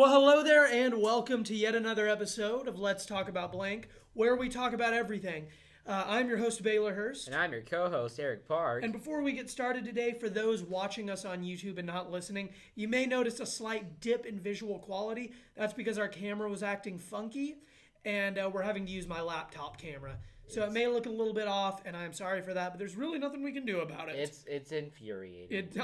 Well, hello there, and welcome to yet another episode of Let's Talk About Blank, where we talk about everything. I'm your host, Baylor Hurst. And I'm your co-host, Eric Park. And before we get started today, for those watching us on YouTube and not listening, you may notice a slight dip in visual quality. That's because our camera was acting funky, and we're having to use my laptop camera. So it may look a little bit off, and I'm sorry for that, but there's really nothing we can do about it. It's infuriating.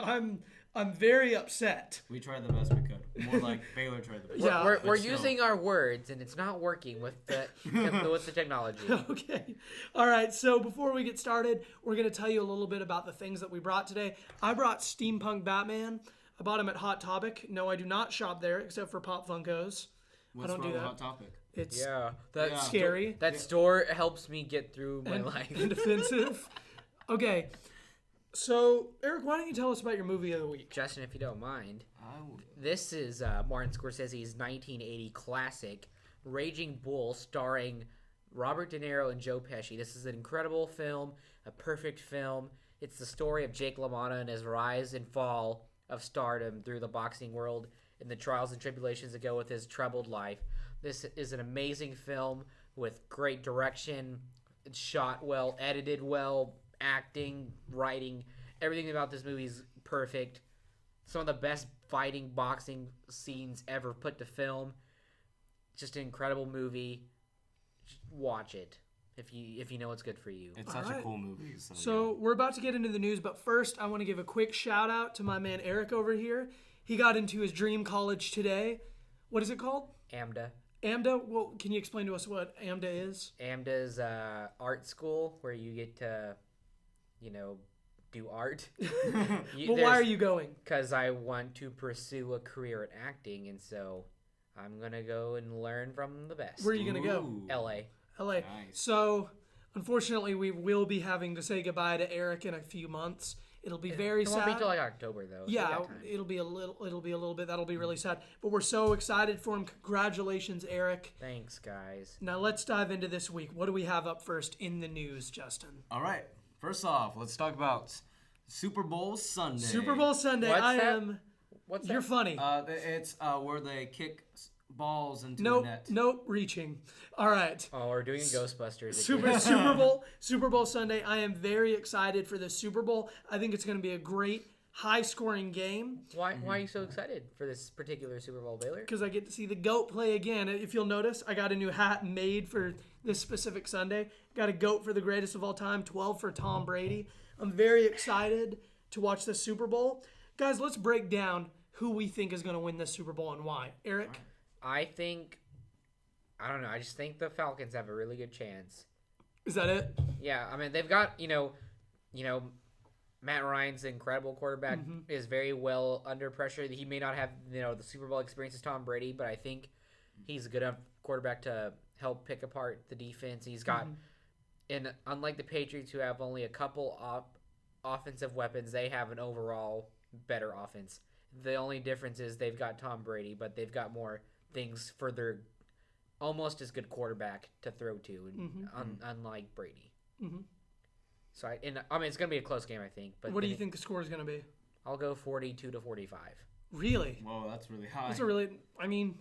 I'm very upset. We tried the best we could. More like Baylor tried the best. Yeah. We're using our words, and it's not working with the with the technology. Okay. All right. So before we get started, we're going to tell you a little bit about the things that we brought today. I brought Steampunk Batman. I bought him at Hot Topic. No, I do not shop there except for Pop Funkos. What's I don't wrong do with that. Hot Topic? It's That's scary. That store helps me get through my and, life. and offensive. Okay. So, Eric, why don't you tell us about your movie of the week? Justin, if you don't mind, I would. this is Martin Scorsese's 1980 classic, Raging Bull, starring Robert De Niro and Joe Pesci. This is an incredible film, a perfect film. It's the story of Jake LaMotta and his rise and fall of stardom through the boxing world and the trials and tribulations that go with his troubled life. This is an amazing film with great direction. It's shot well, edited well, acting, writing. Everything about this movie is perfect. Some of the best fighting boxing scenes ever put to film. Just an incredible movie. Just watch it if you know what's good for you. It's such a cool movie. So we're about to get into the news, but first I want to give a quick shout out to my man Eric over here. He got into his dream college today. What is it called? AMDA. AMDA? Well, can you explain to us what AMDA is? AMDA's art school where you get to, do art. Well, why are you going? Because I want to pursue a career in acting, and so I'm going to go and learn from the best. Where are you going to go? LA. LA. Nice. So, unfortunately, we will be having to say goodbye to Eric in a few months. It'll be very It sad. won't be till like October, though. So we Yeah, got time. it'll be a little bit. That'll be really sad. But we're so excited for him. Congratulations, Eric. Thanks, guys. Now let's dive into this week. What do we have up first in the news, Justin? All right. First off, let's talk about Super Bowl Sunday. Super Bowl Sunday. What's that? What's You're funny. It's where they kick balls into a Nope. net. Nope. Reaching. All right. Oh, we're doing Ghostbusters Super again. Super Bowl Sunday. I am very excited for the Super Bowl. I think it's going to be a great, high-scoring game Why are you so excited for this particular Super Bowl, Baylor? because I get to see the GOAT play again. If you'll notice, I got a new hat made for this specific Sunday. Got a GOAT for the greatest of all time, 12 for Tom Brady. I'm very excited to watch the Super Bowl. Guys, let's break down who we think is going to win this Super Bowl and why. Eric? I just think the Falcons have a really good chance. Is that it? Yeah, I mean they've got Matt Ryan's an incredible quarterback, is very well under pressure. He may not have the Super Bowl experience as Tom Brady, but I think he's a good enough quarterback to help pick apart the defense. He's got, and unlike the Patriots who have only a couple offensive weapons, they have an overall better offense. The only difference is they've got Tom Brady, but they've got more things for their almost as good quarterback to throw to, unlike Brady. Mm-hmm. So it's going to be a close game, I think. But What do you think the score is going to be? I'll go 42-45. Really? Whoa, that's really high. That's a really. I mean,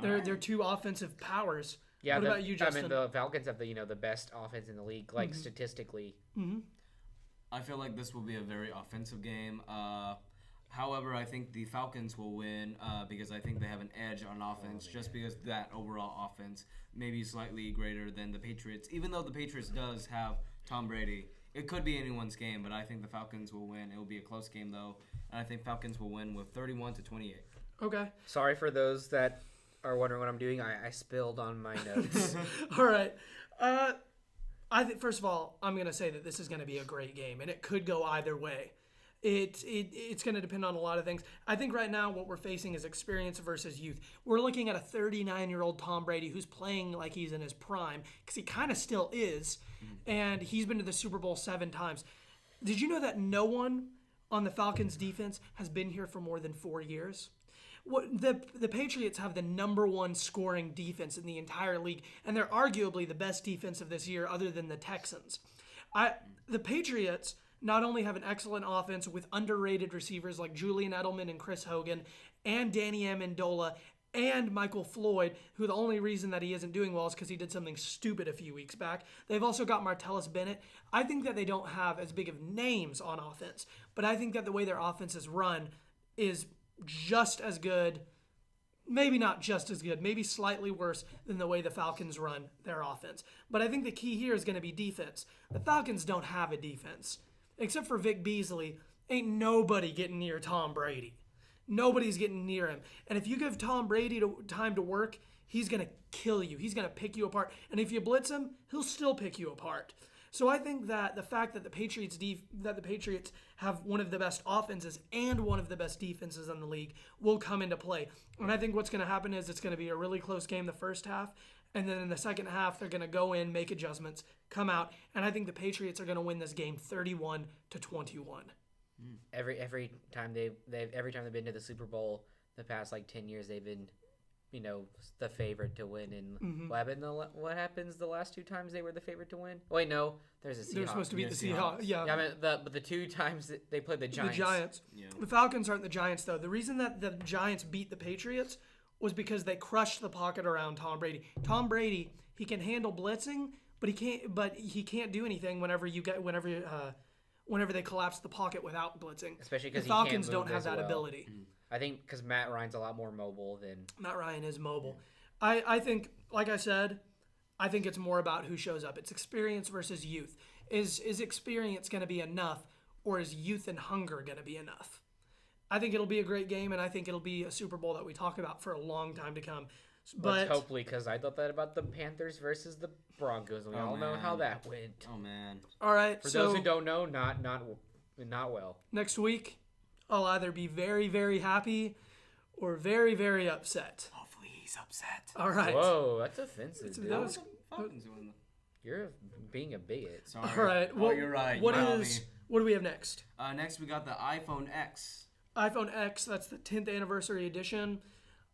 they're two offensive powers. Yeah. What about you, Justin? I mean, the Falcons have the best offense in the league, statistically. Mm-hmm. I feel like this will be a very offensive game. However, I think the Falcons will win because I think they have an edge on offense just because that overall offense may be slightly greater than the Patriots. Even though the Patriots does have Tom Brady, it could be anyone's game, but I think the Falcons will win. It will be a close game, though, and I think Falcons will win with 31-28. Okay. Sorry for those that are wondering what I'm doing. I spilled on my notes. All right. I think first of all, I'm going to say that this is going to be a great game, and it could go either way. It's going to depend on a lot of things. I think right now what we're facing is experience versus youth. We're looking at a 39-year-old Tom Brady who's playing like he's in his prime because he kind of still is, and he's been to the Super Bowl 7 times. Did you know that no one on the Falcons defense has been here for more than 4 years? The Patriots have the number one scoring defense in the entire league, and they're arguably the best defense of this year other than the Texans. The Patriots not only have an excellent offense with underrated receivers like Julian Edelman and Chris Hogan and Danny Amendola and Michael Floyd, who the only reason that he isn't doing well is because he did something stupid a few weeks back. They've also got Martellus Bennett. I think that they don't have as big of names on offense, but I think that the way their offense is run is just as good, maybe not just as good, maybe slightly worse than the way the Falcons run their offense. But I think the key here is going to be defense. The Falcons don't have a defense. Except for Vic Beasley, ain't nobody getting near Tom Brady. Nobody's getting near him. And if you give Tom Brady time to work, he's going to kill you. He's going to pick you apart. And if you blitz him, he'll still pick you apart. So I think that the fact that the Patriots have one of the best offenses and one of the best defenses in the league will come into play. And I think what's going to happen is it's going to be a really close game the first half, and then in the second half they're going to go in, make adjustments, come out, and I think the Patriots are going to win this game 31-21. Every time they've been to the Super Bowl the past 10 years, they've been the favorite to win. And what happens the last 2 times they were the favorite to win? Wait, no, there's a Seahawks. They're supposed to beat the Seahawks. Yeah. I mean, but the 2 times that they played the Giants. The Giants. Yeah. The Falcons aren't the Giants though. The reason that the Giants beat the Patriots was because they crushed the pocket around Tom Brady. Tom Brady, he can handle blitzing, but he can't do anything whenever they collapse the pocket without blitzing. Especially because the Falcons don't have that ability. I think because Matt Ryan's a lot more mobile than... Matt Ryan is mobile. I think, like I said, I think it's more about who shows up. It's experience versus youth. Is experience going to be enough, or is youth and hunger going to be enough? I think it'll be a great game, and I think it'll be a Super Bowl that we talk about for a long time to come. But hopefully, because I thought that about the Panthers versus the Broncos. We all know how that went. Oh, man. All right. For those who don't know, not well. Next week, I'll either be very, very happy or very, very upset. Hopefully he's upset. All right. Whoa, that's offensive, dude. Falcons win. You're being a bigot. Sorry. All right. Well, you're right. What do we have next? Next, we got the iPhone X. iPhone X, that's the 10th anniversary edition.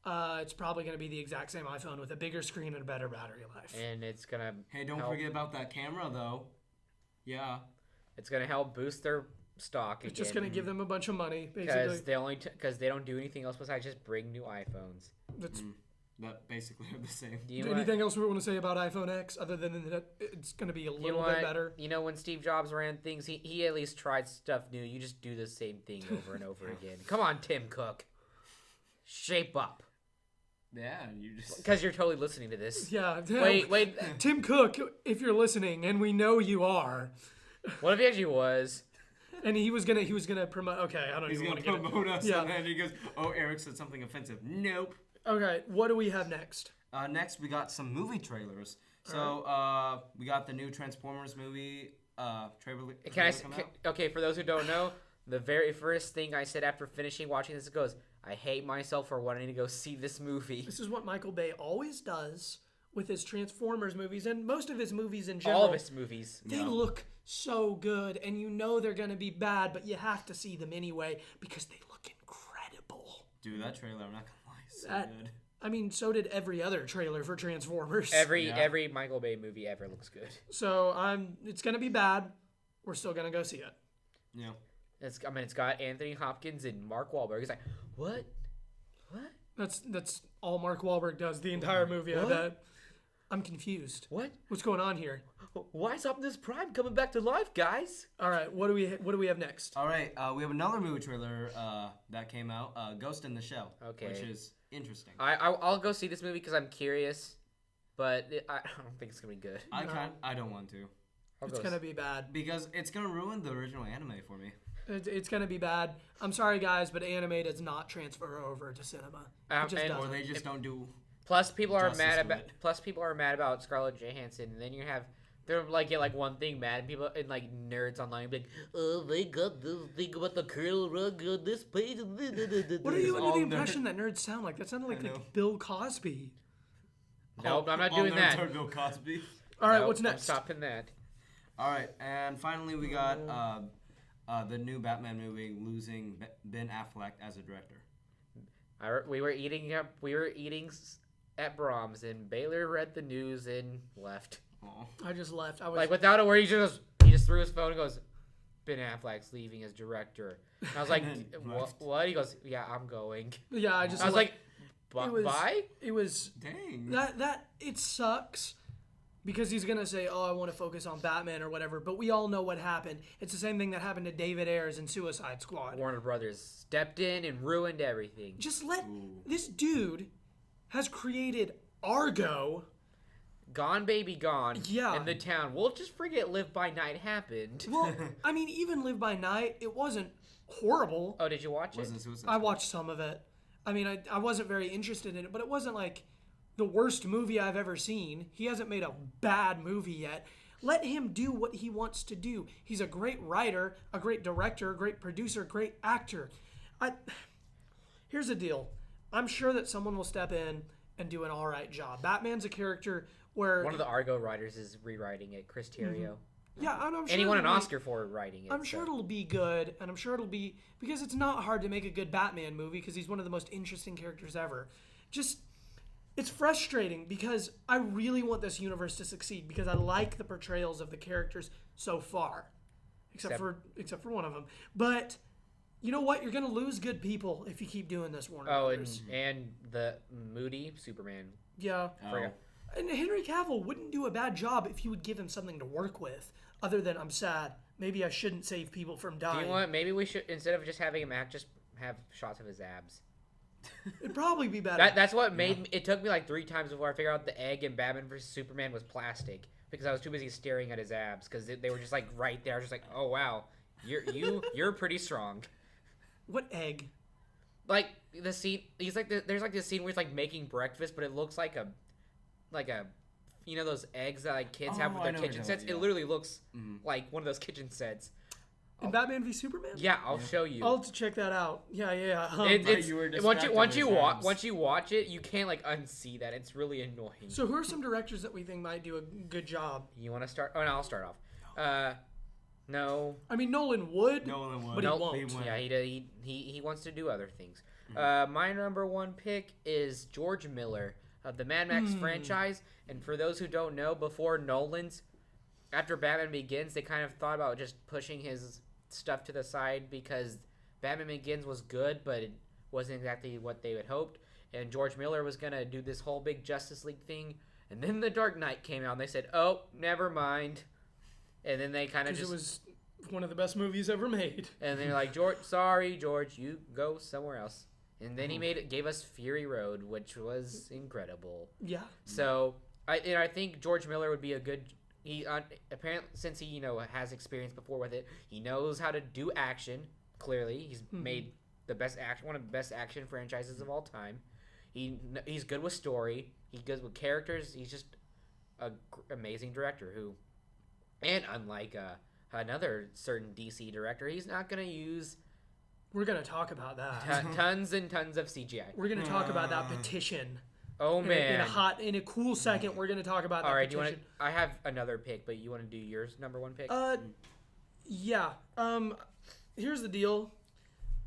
It's probably going to be the exact same iPhone with a bigger screen and a better battery life. And it's going to Hey, don't forget about that camera, though. Yeah. It's going to help boost their stock It's just going to give them a bunch of money, basically. Because they don't do anything else besides just bring new iPhones. That basically are the same. Anything else we want to say about iPhone X other than that it's going to be a little bit better? You know, when Steve Jobs ran things, he at least tried stuff new. You just do the same thing over and over again. Come on, Tim Cook. Shape up. Yeah, you just... Because you're totally listening to this. Yeah. Wait. Tim Cook, if you're listening, and we know you are. What if he actually was? And he was gonna promote... Okay, I don't even want to get it. He's going to promote us, Yeah. and then he goes, oh, Eric said something offensive. Nope. Okay, what do we have next? Next, we got some movie trailers. So, we got the new Transformers movie trailer. Okay, for those who don't know, the very first thing I said after finishing watching this goes, I hate myself for wanting to go see this movie. This is what Michael Bay always does with his Transformers movies and most of his movies in general. All of his movies. They look so good, and you know they're going to be bad, but you have to see them anyway because they look incredible. Dude, that trailer, I'm not going to lie, is so good. I mean, so did every other trailer for Transformers. Every Michael Bay movie ever looks good. So it's going to be bad. We're still going to go see it. Yeah. It's got Anthony Hopkins and Mark Wahlberg. He's like, what? That's all Mark Wahlberg does the entire movie. What? I bet. I'm confused. What? What's going on here? Why is Optimus Prime coming back to life, guys? All right, what do we have next? All right, we have another movie trailer that came out, Ghost in the Shell. Okay. Which is interesting. I'll go see this movie because I'm curious, but I don't think it's gonna be good. I don't want to. It's gonna be bad because it's gonna ruin the original anime for me. It's gonna be bad. I'm sorry, guys, but anime does not transfer over to cinema. Or they just don't do. Plus, people are mad about Scarlett Johansson, and then they're get one thing mad, and people and nerds online be like, oh, they got this thing about the curl rug on this page. What are you under the impression that nerds sound like? That sounded like Bill Cosby. Nope, I'm not doing that. All nerds are Bill Cosby. All right, what's next? I'm stopping that. All right, and finally we got the new Batman movie losing Ben Affleck as a director. We were eating at Brahms, and Baylor read the news and left. Aww. I just left. I was without a word. He just threw his phone and goes, Ben Affleck's leaving as director. And I was like, what? He goes, yeah, I'm going. Yeah, I was like, Bye? It was Dang. that it sucks because he's gonna say, "Oh, I want to focus on Batman or whatever," but we all know what happened. It's the same thing that happened to David Ayers in Suicide Squad. Warner Brothers stepped in and ruined everything. Just let this dude has created Argo. Gone Baby Gone. Yeah. And the town. We'll just forget Live by Night happened. Well, I mean, even Live by Night, it wasn't horrible. Oh, did you watch it? Wasn't Suicide I Squad. watched some of it. I mean, I wasn't very interested in it, but it wasn't like the worst movie I've ever seen. He hasn't made a bad movie yet. Let him do what he wants to do. He's a great writer, a great director, a great producer, great actor. Here's the deal. I'm sure that someone will step in and do an all right job. Batman's a character where... One of the Argo writers is rewriting it, Chris Terrio. Yeah, and I'm sure... And he won an it'll be- Oscar for writing it. I'm sure so. it'll be good, and I'm sure it'll be... Because it's not hard to make a good Batman movie, because he's one of the most interesting characters ever. Just... It's frustrating, because I really want this universe to succeed, because I like the portrayals of the characters so far. Except for one of them. But... You know what? You're going to lose good people if you keep doing this, Warner Oh, Brothers. and the Moody Superman. Yeah. Oh. And Henry Cavill wouldn't do a bad job if you would give him something to work with, other than, I'm sad, maybe I shouldn't save people from dying. Do you want? Maybe we should, instead of just having him act, just have shots of his abs. It'd probably be better. That's what made me, it took me like 3 times before I figured out the egg in Batman vs Superman was plastic, because I was too busy staring at his abs, because they were just like right there. I was just like, oh wow, you're pretty strong. What egg? Like the scene, there's like this scene where he's like making breakfast, but it looks like a you know those eggs that like kids have with I their know what kitchen you're sets. talking It about, literally looks like one of those kitchen sets. In Batman v Superman? Yeah, I'll show you. I'll have to check that out. Yeah. It's You were once distracted you with his watch abs. once you watch it, you can't like unsee that. It's really annoying. So who are some directors that we think might do a good job? You want to start? Oh, no, I'll start off. No. I mean, Nolan would. Nolan would. But he Nope. won't. Yeah, he wants to do other things. My number 1 pick is George Miller of the Mad Max franchise. And for those who don't know, before Nolan's, after Batman Begins, they kind of thought about just pushing his stuff to the side because Batman Begins was good, but it wasn't exactly what they had hoped. And George Miller was going to do this whole big Justice League thing. And then The Dark Knight came out, and they said, oh, never mind. And then they kind of Because just... it was one of the best movies ever made. And they're like, George, you go somewhere else. And then he gave us Fury Road, which was incredible. Yeah. So I think George Miller would be a good. Apparently, since he has experience before with it, he knows how to do action. Clearly, he's made one of the best action franchises of all time. He's good with story. He's good with characters. He's just an amazing director who, and unlike another certain DC director, he's not gonna use. We're going to talk about that. Tons and tons of CGI. We're going to talk about that petition. Oh man! In a cool second, we're going to talk about that All right, petition. I have another pick, but you want to do yours number 1 pick? Yeah. Here's the deal.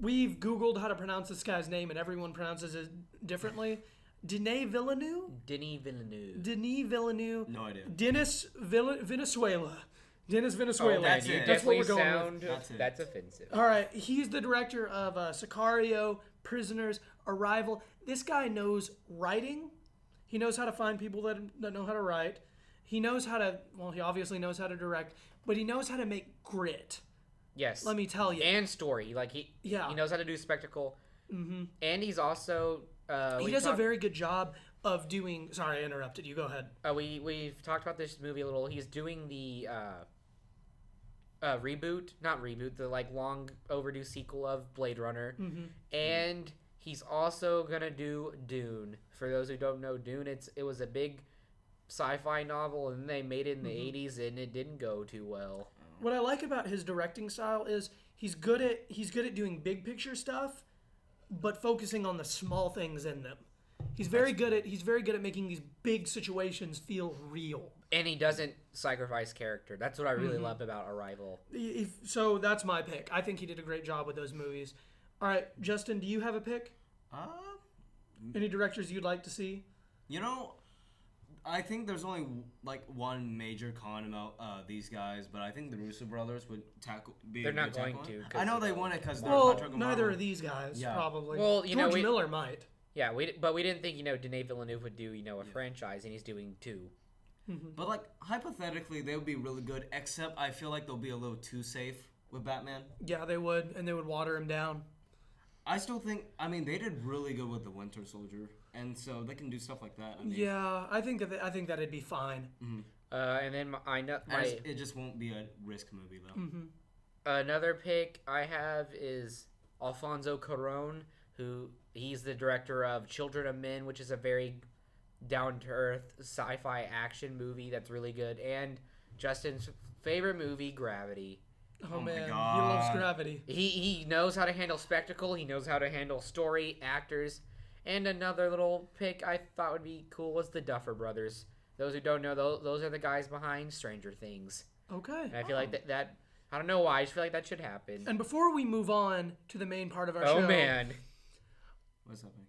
We've Googled how to pronounce this guy's name, and everyone pronounces it differently. Denis Villeneuve? Denis Villeneuve. Denis Villeneuve. No idea. Venezuela. Dennis Venezuela. that's it. That's what we're Definitely going with. That's it. That's offensive. All right, he's the director of Sicario, Prisoners, Arrival. This guy knows writing. He knows how to find people that know how to write. He knows how to, he obviously knows how to direct, but he knows how to make grit. Yes. Let me tell you. And story. He knows how to do spectacle. Mm-hmm. And he's also... he does a very good job of doing... Sorry, I interrupted you. Go ahead. We've talked about this movie a little. He's doing the... the long overdue sequel of Blade Runner, and he's also gonna do Dune. For those who don't know Dune, it was a big sci-fi novel, and they made it in the 80s, and it didn't go too well. What I like about his directing style is he's good at doing big picture stuff, but focusing on the small things in them. He's very good at making these big situations feel real. And he doesn't sacrifice character. That's what I really love about Arrival. So that's my pick. I think he did a great job with those movies. All right, Justin, do you have a pick? Any directors you'd like to see? I think there's only one major con about these guys, but I think the Russo brothers would be. They're a not good going tackle. to. I know they want it because they're Well, contract with neither Marvel. of these guys, Yeah. probably. Well, George Miller might. Yeah, but we didn't think Denis Villeneuve would do a franchise, and he's doing 2. But like hypothetically, they would be really good. Except I feel like they'll be a little too safe with Batman. Yeah, they would, and they would water him down. I still think. I mean, they did really good with the Winter Soldier, and so they can do stuff like that. I mean, Yeah, I think that it'd be fine. And then it just won't be a risk movie though. Another pick I have is Alfonso Cuarón, he's the director of Children of Men, which is a very down-to-earth sci-fi action movie that's really good, and Justin's favorite movie, Gravity. Oh my man, God. he loves Gravity. He knows how to handle spectacle. He knows how to handle story, actors, and another little pick I thought would be cool was the Duffer Brothers. Those who don't know, those are the guys behind Stranger Things. Okay. And I feel like that I don't know why. I just feel like that should happen. And before we move on to the main part of our show, Oh man, What's happening?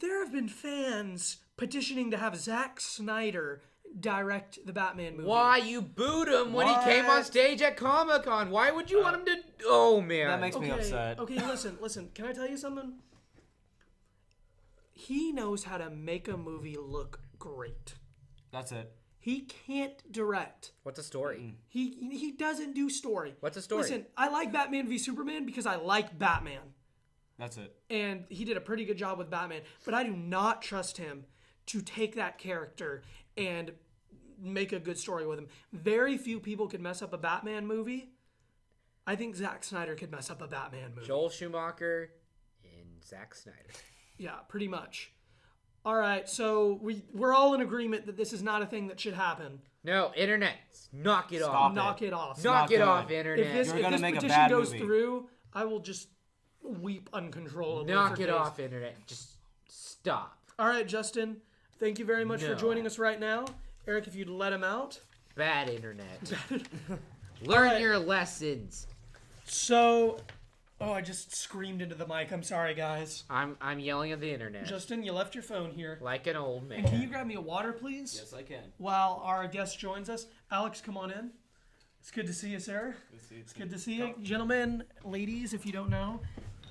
there have been fans petitioning to have Zack Snyder direct the Batman movie. why you booed him when he came on What? stage at Comic-Con? Why would you want him to? Oh man, That makes me upset. Okay, listen. Can I tell you something? He knows how to make a movie look great. That's it. He can't direct. What's a story? He doesn't do story. What's a story? Listen, I like Batman v Superman because I like Batman. That's it. And he did a pretty good job with Batman, but I do not trust him to take that character and make a good story with him. Very few people could mess up a Batman movie. I think Zack Snyder could mess up a Batman movie. Joel Schumacher and Zack Snyder. Yeah, pretty much. All right, so we're all in agreement that this is not a thing that should happen. No, internet, knock it Stop off. it. Knock it off. Knock not it good. off, internet. If You're gonna this make a petition bad goes movie. through, I will just weep uncontrollably. Knock for it days. off, internet. Just stop. All right, Justin, thank you very much for No. joining us right now. Eric, if you'd let him out. Bad internet. Learn Alright. your lessons. So, I just screamed into the mic. I'm sorry, guys. I'm yelling at the internet Justin, you left your phone here. like an old man. And can you grab me a water, please? Yes, I can. While our guest joins us. Alex, come on in. It's good to see you, sir. It's good to see you. Gentlemen, ladies, if you don't know,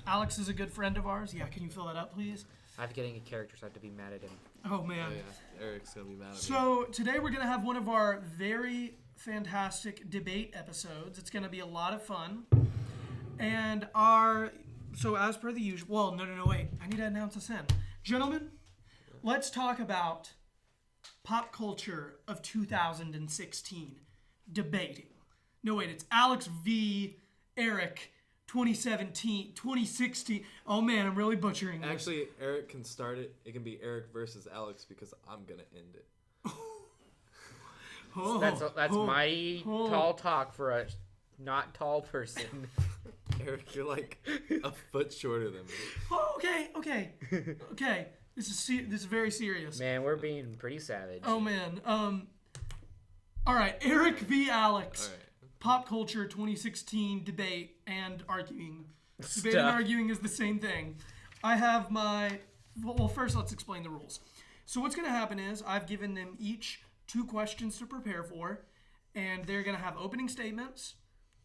Alex is a good friend of ours. Yeah, can you fill that up, please? I have getting a character, so I have to be mad at him. Oh, man. Oh, yeah. Eric's gonna be mad at me. So today we're going to have one of our very fantastic debate episodes. It's going to be a lot of fun. And so as per the usual, well, no, wait. I need to announce this in. Gentlemen, let's talk about pop culture of 2016. Debating. No, wait, it's Alex v. Eric 2016. Oh man, I'm really butchering this. Actually, Eric can start it. It can be Eric versus Alex because I'm gonna end it. Oh, That's oh, mighty oh. tall talk for a not tall person. Eric, you're like a foot shorter than me. Oh, okay. This is very serious. Man, we're being pretty savage. Oh man. All right, Eric v. Alex. All right. Pop culture 2016 debate and arguing. Debate and Stuff. arguing is the same thing. I have my. Well, first let's explain the rules. So what's going to happen is I've given them each 2 questions to prepare for, and they're going to have opening statements.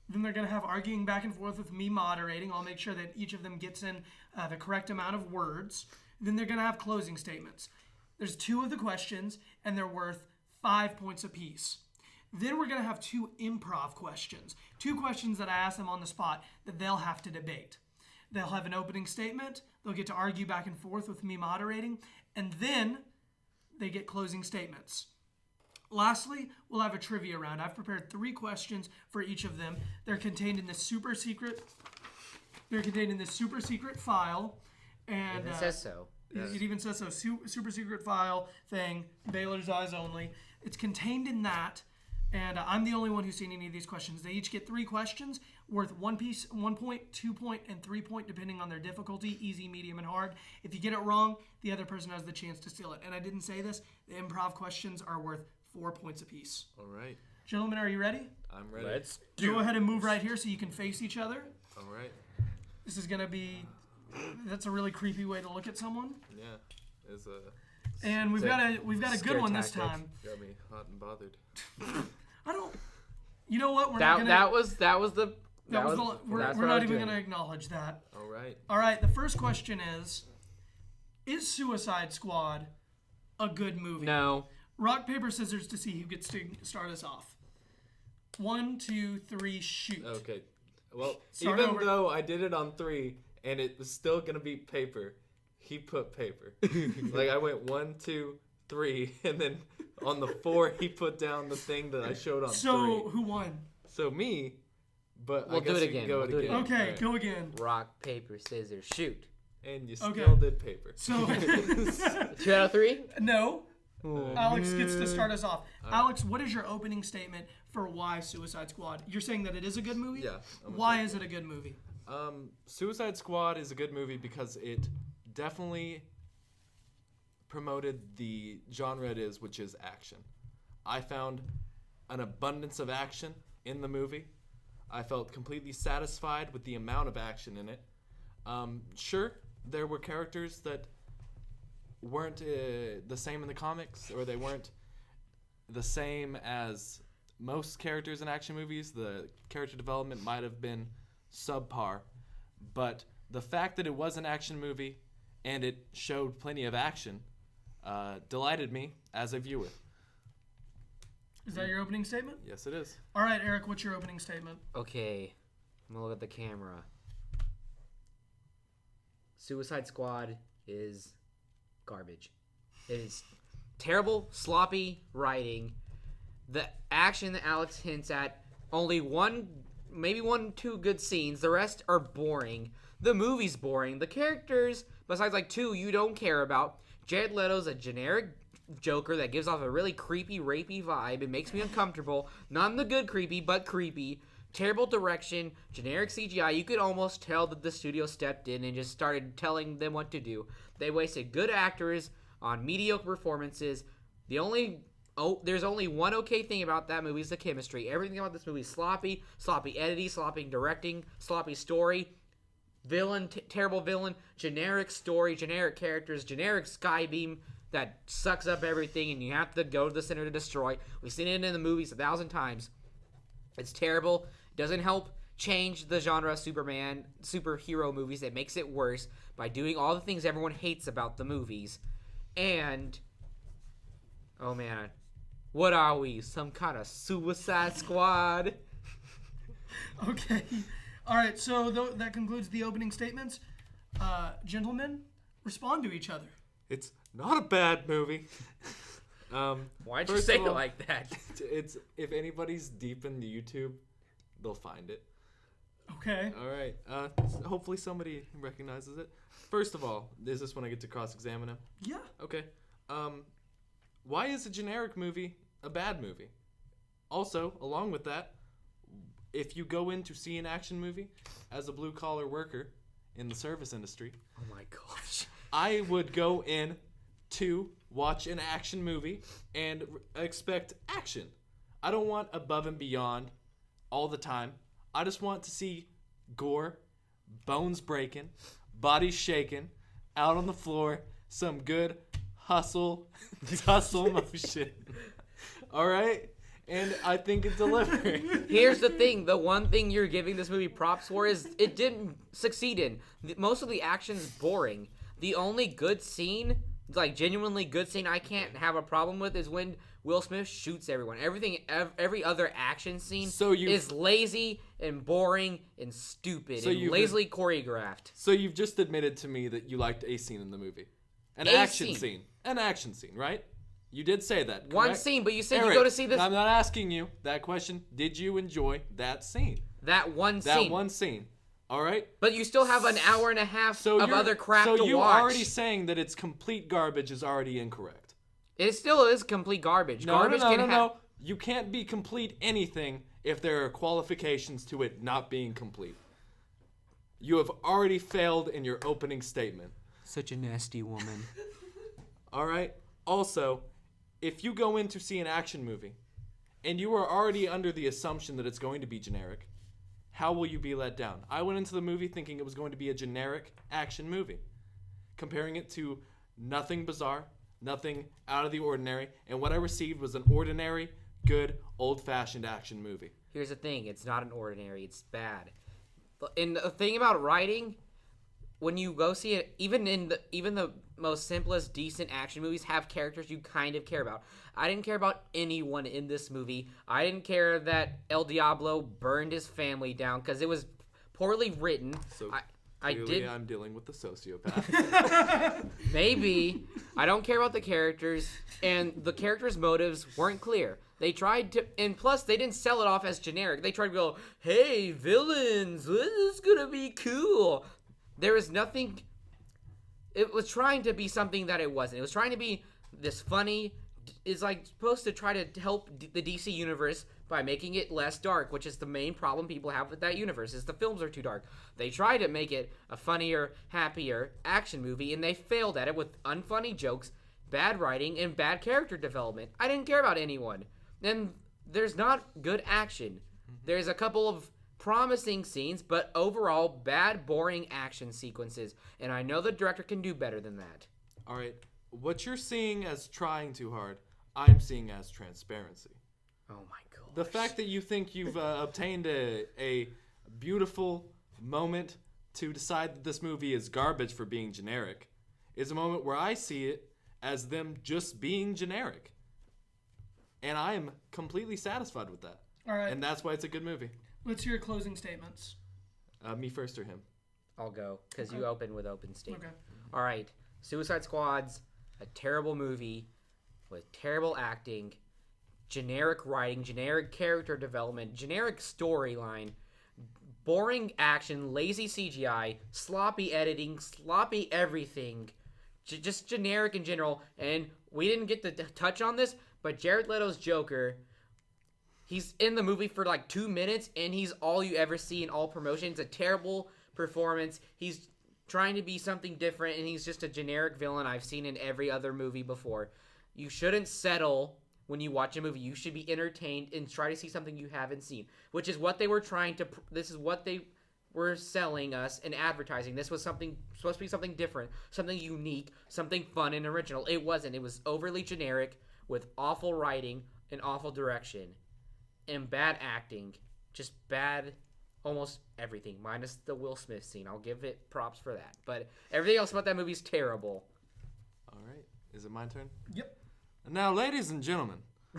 Then they're going to have arguing back and forth with me moderating. I'll make sure that each of them gets in the correct amount of words. Then they're going to have closing statements. There's 2 of the questions, and they're worth 5 points apiece. Then we're going to have 2 improv questions. 2 questions that I ask them on the spot that they'll have to debate. They'll have an opening statement. They'll get to argue back and forth with me moderating. And then they get closing statements. Lastly, we'll have a trivia round. I've prepared 3 questions for each of them. They're contained in this super secret file. And It says so. it even says so. Super secret file thing. Baylor's eyes only. It's contained in that. And I'm the only one who's seen any of these questions. They each get 3 questions worth 1 point, 2 point, and 3 point, depending on their difficulty, easy, medium, and hard. If you get it wrong, the other person has the chance to steal it. And I didn't say this. The improv questions are worth 4 points apiece. All right. Gentlemen, are you ready? I'm ready. Let's Go ahead and move right here so you can face each other. All right. This is going to be... That's a really creepy way to look at someone. Yeah. It's a And we've got a good scare one this tactic. time. got me hot and bothered. I don't... You know what? We're That not going to... that was the We're that's not what I was even doing. going to acknowledge that. All right. All right, the first question is Is Suicide Squad a good movie? No. Rock, paper, scissors to see who gets to start us off. 1, 2, 3, shoot. Okay. Well, Start even over. though I did it on 3 and it was still gonna be paper, he put paper. Like I went 1, 2, 3, and then on the 4 he put down the thing that I showed on 3. So, who won? So me, but We'll I guess do it we can again. go We'll do it again. Okay, Alright. go again. Rock, paper, scissors, shoot. And you Okay. still did paper. So, 2 out of 3? no. Alex gets to start us off. Alex, what is your opening statement for why Suicide Squad? You're saying that it is a good movie? Yeah, I'm Why gonna is it a good movie? Suicide Squad is a good movie because it definitely promoted the genre it is, which is action. I found an abundance of action in the movie. I felt completely satisfied with the amount of action in it. Sure, there were characters that weren't the same in the comics, or they weren't the same as most characters in action movies. The character development might have been subpar, but the fact that it was an action movie and it showed plenty of action delighted me as a viewer. Is that your opening statement? Yes, it is. All right, Eric, what's your opening statement? Okay. I'm gonna look at the camera. Suicide Squad is garbage. It is terrible, sloppy writing. The action that Alex hints at, only maybe 1, 2 good scenes. The rest are boring. The movie's boring. The characters, besides like 2 you don't care about. Jared Leto's a generic Joker that gives off a really creepy, rapey vibe. It makes me uncomfortable. Not in the good creepy, but creepy. Terrible direction, generic CGI. You could almost tell that the studio stepped in and just started telling them what to do. They wasted good actors on mediocre performances. There's only one okay thing about that movie is the chemistry. Everything about this movie is sloppy editing, sloppy directing, sloppy story. Terrible villain, generic story, generic characters, generic skybeam that sucks up everything and you have to go to the center to destroy. We've seen it in the movies 1,000 times. It's terrible. It doesn't help change the genre of superhero movies. It makes it worse by doing all the things everyone hates about the movies. And, oh man, what are we? Some kind of Suicide Squad? Okay. All right, so that concludes the opening statements. Gentlemen, respond to each other. It's not a bad movie. Why'd you First say of it all, like that? It's if anybody's deep in the YouTube, they'll find it. Okay. All right. Hopefully somebody recognizes it. First of all, is this when I get to cross-examine him? Yeah. Okay. Why is a generic movie a bad movie? Also, along with that, if you go in to see an action movie as a blue-collar worker in the service industry, Oh my gosh. I would go in to watch an action movie and expect action. I don't want above and beyond all the time. I just want to see gore, bones breaking, bodies shaking, out on the floor, some good tussle motion. All right? And I think it delivered. Here's the thing. The one thing you're giving this movie props for is it didn't succeed in. Most of the action's boring. The only good scene, like genuinely good scene I can't have a problem with is when Will Smith shoots everyone. Every other action scene is lazy and boring and stupid and lazily choreographed. So you've just admitted to me that you liked a scene in the movie. An A action scene. scene. An action scene, right? You did say that, correct? One scene, but you said Eric, you go to see this. I'm not asking you that question. Did you enjoy that scene? That one That scene. one scene. All right? But you still have an hour and a half of other crap to So you watch. already saying that it's complete garbage is already incorrect. It still is complete garbage. No. You can't be complete anything if there are qualifications to it not being complete. You have already failed in your opening statement. Such a nasty woman. All right? Also, if you go in to see an action movie and you are already under the assumption that it's going to be generic, how will you be let down? I went into the movie thinking it was going to be a generic action movie, comparing it to nothing bizarre, nothing out of the ordinary, and what I received was an ordinary, good, old-fashioned action movie. Here's the thing. It's not an ordinary. It's bad. And the thing about writing, when you go see it, even the most simplest decent action movies have characters you kind of care about. I didn't care about anyone in this movie. I didn't care that El Diablo burned his family down because it was poorly written. So I clearly did I'm dealing with the sociopath. maybe. I don't care about the characters, and the characters' motives weren't clear. They tried to, and plus they didn't sell it off as generic. They tried to go, "Hey, villains, this is gonna be cool." There was nothing. It was trying to be something that it wasn't. It was trying to be this funny. Is like supposed to try to help the DC universe by making it less dark, which is the main problem people have with that universe. Is the films are too dark. They try to make it a funnier, happier action movie, and they failed at it with unfunny jokes, bad writing, and bad character development. I didn't care about anyone. And there's not good action. There's a couple of promising scenes, but overall bad, boring action sequences. And I know the director can do better than that. All right. What you're seeing as trying too hard, I'm seeing as transparency. Oh my god. The fact that you think you've obtained a beautiful moment to decide that this movie is garbage for being generic is a moment where I see it as them just being generic. And I am completely satisfied with that. All right. And that's why it's a good movie. Let's hear closing statements. Me first or him? I'll go, because you open with open statement. Okay. All right. Suicide Squad's a terrible movie with terrible acting, generic writing, generic character development, generic storyline, boring action, lazy CGI, sloppy editing, sloppy everything. Just generic in general. And we didn't get to touch on this, but Jared Leto's Joker, he's in the movie for like 2 minutes, and he's all you ever see in all promotions. A terrible performance. He's trying to be something different, and he's just a generic villain I've seen in every other movie before. You shouldn't settle when you watch a movie. You should be entertained and try to see something you haven't seen, which is what they were trying to. This is what they were selling us and advertising. This was supposed to be something different, something unique, something fun and original. It wasn't. It was overly generic with awful writing and awful direction and bad acting. Just bad, almost everything, minus the Will Smith scene. I'll give it props for that. But everything else about that movie is terrible. All right. Is it my turn? Yep. And now, ladies and gentlemen,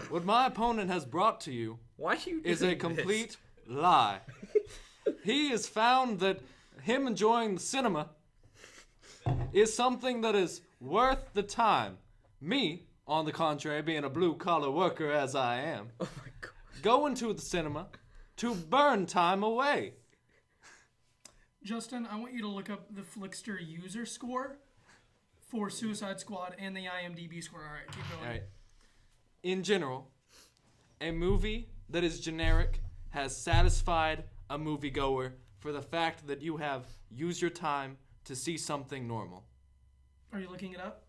what my opponent has brought to you Why do you is doing a complete lie. He has found that him enjoying the cinema is something that is worth the time. Me, on the contrary, being a blue-collar worker as I am, Oh my god. going to the cinema to burn time away. Justin, I want you to look up the Flickster user score for Suicide Squad and the IMDb score. All right, keep going. All right. In general, a movie that is generic has satisfied a moviegoer for the fact that you have used your time to see something normal. Are you looking it up?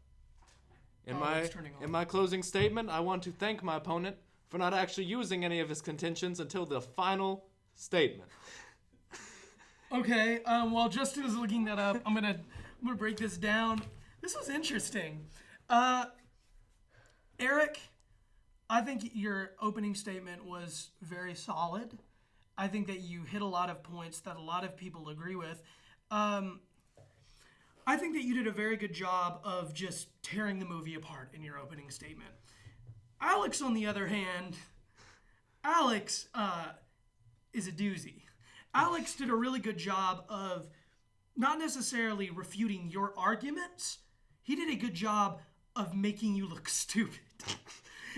In Oh, it's turning on. my closing statement, I want to thank my opponent for not actually using any of his contentions until the final statement. Okay, while Justin is looking that up, I'm gonna break this down. This was interesting. Eric, I think your opening statement was very solid. I think that you hit a lot of points that a lot of people agree with. I think that you did a very good job of just tearing the movie apart in your opening statement. Alex, on the other hand, Alex is a doozy. Alex did a really good job of not necessarily refuting your arguments. He did a good job of making you look stupid.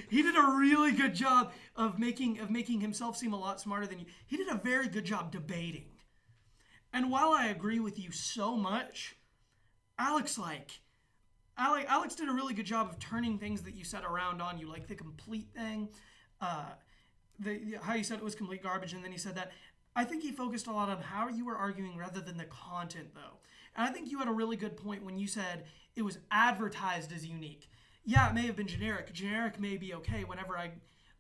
He did a really good job of making himself seem a lot smarter than you. He did a very good job debating. And while I agree with you so much, Alex did a really good job of turning things that you said around on you, like the complete thing, how you said it was complete garbage, and then he said that. I think he focused a lot on how you were arguing rather than the content, though. And I think you had a really good point when you said it was advertised as unique. Yeah, it may have been generic. Generic may be okay whenever I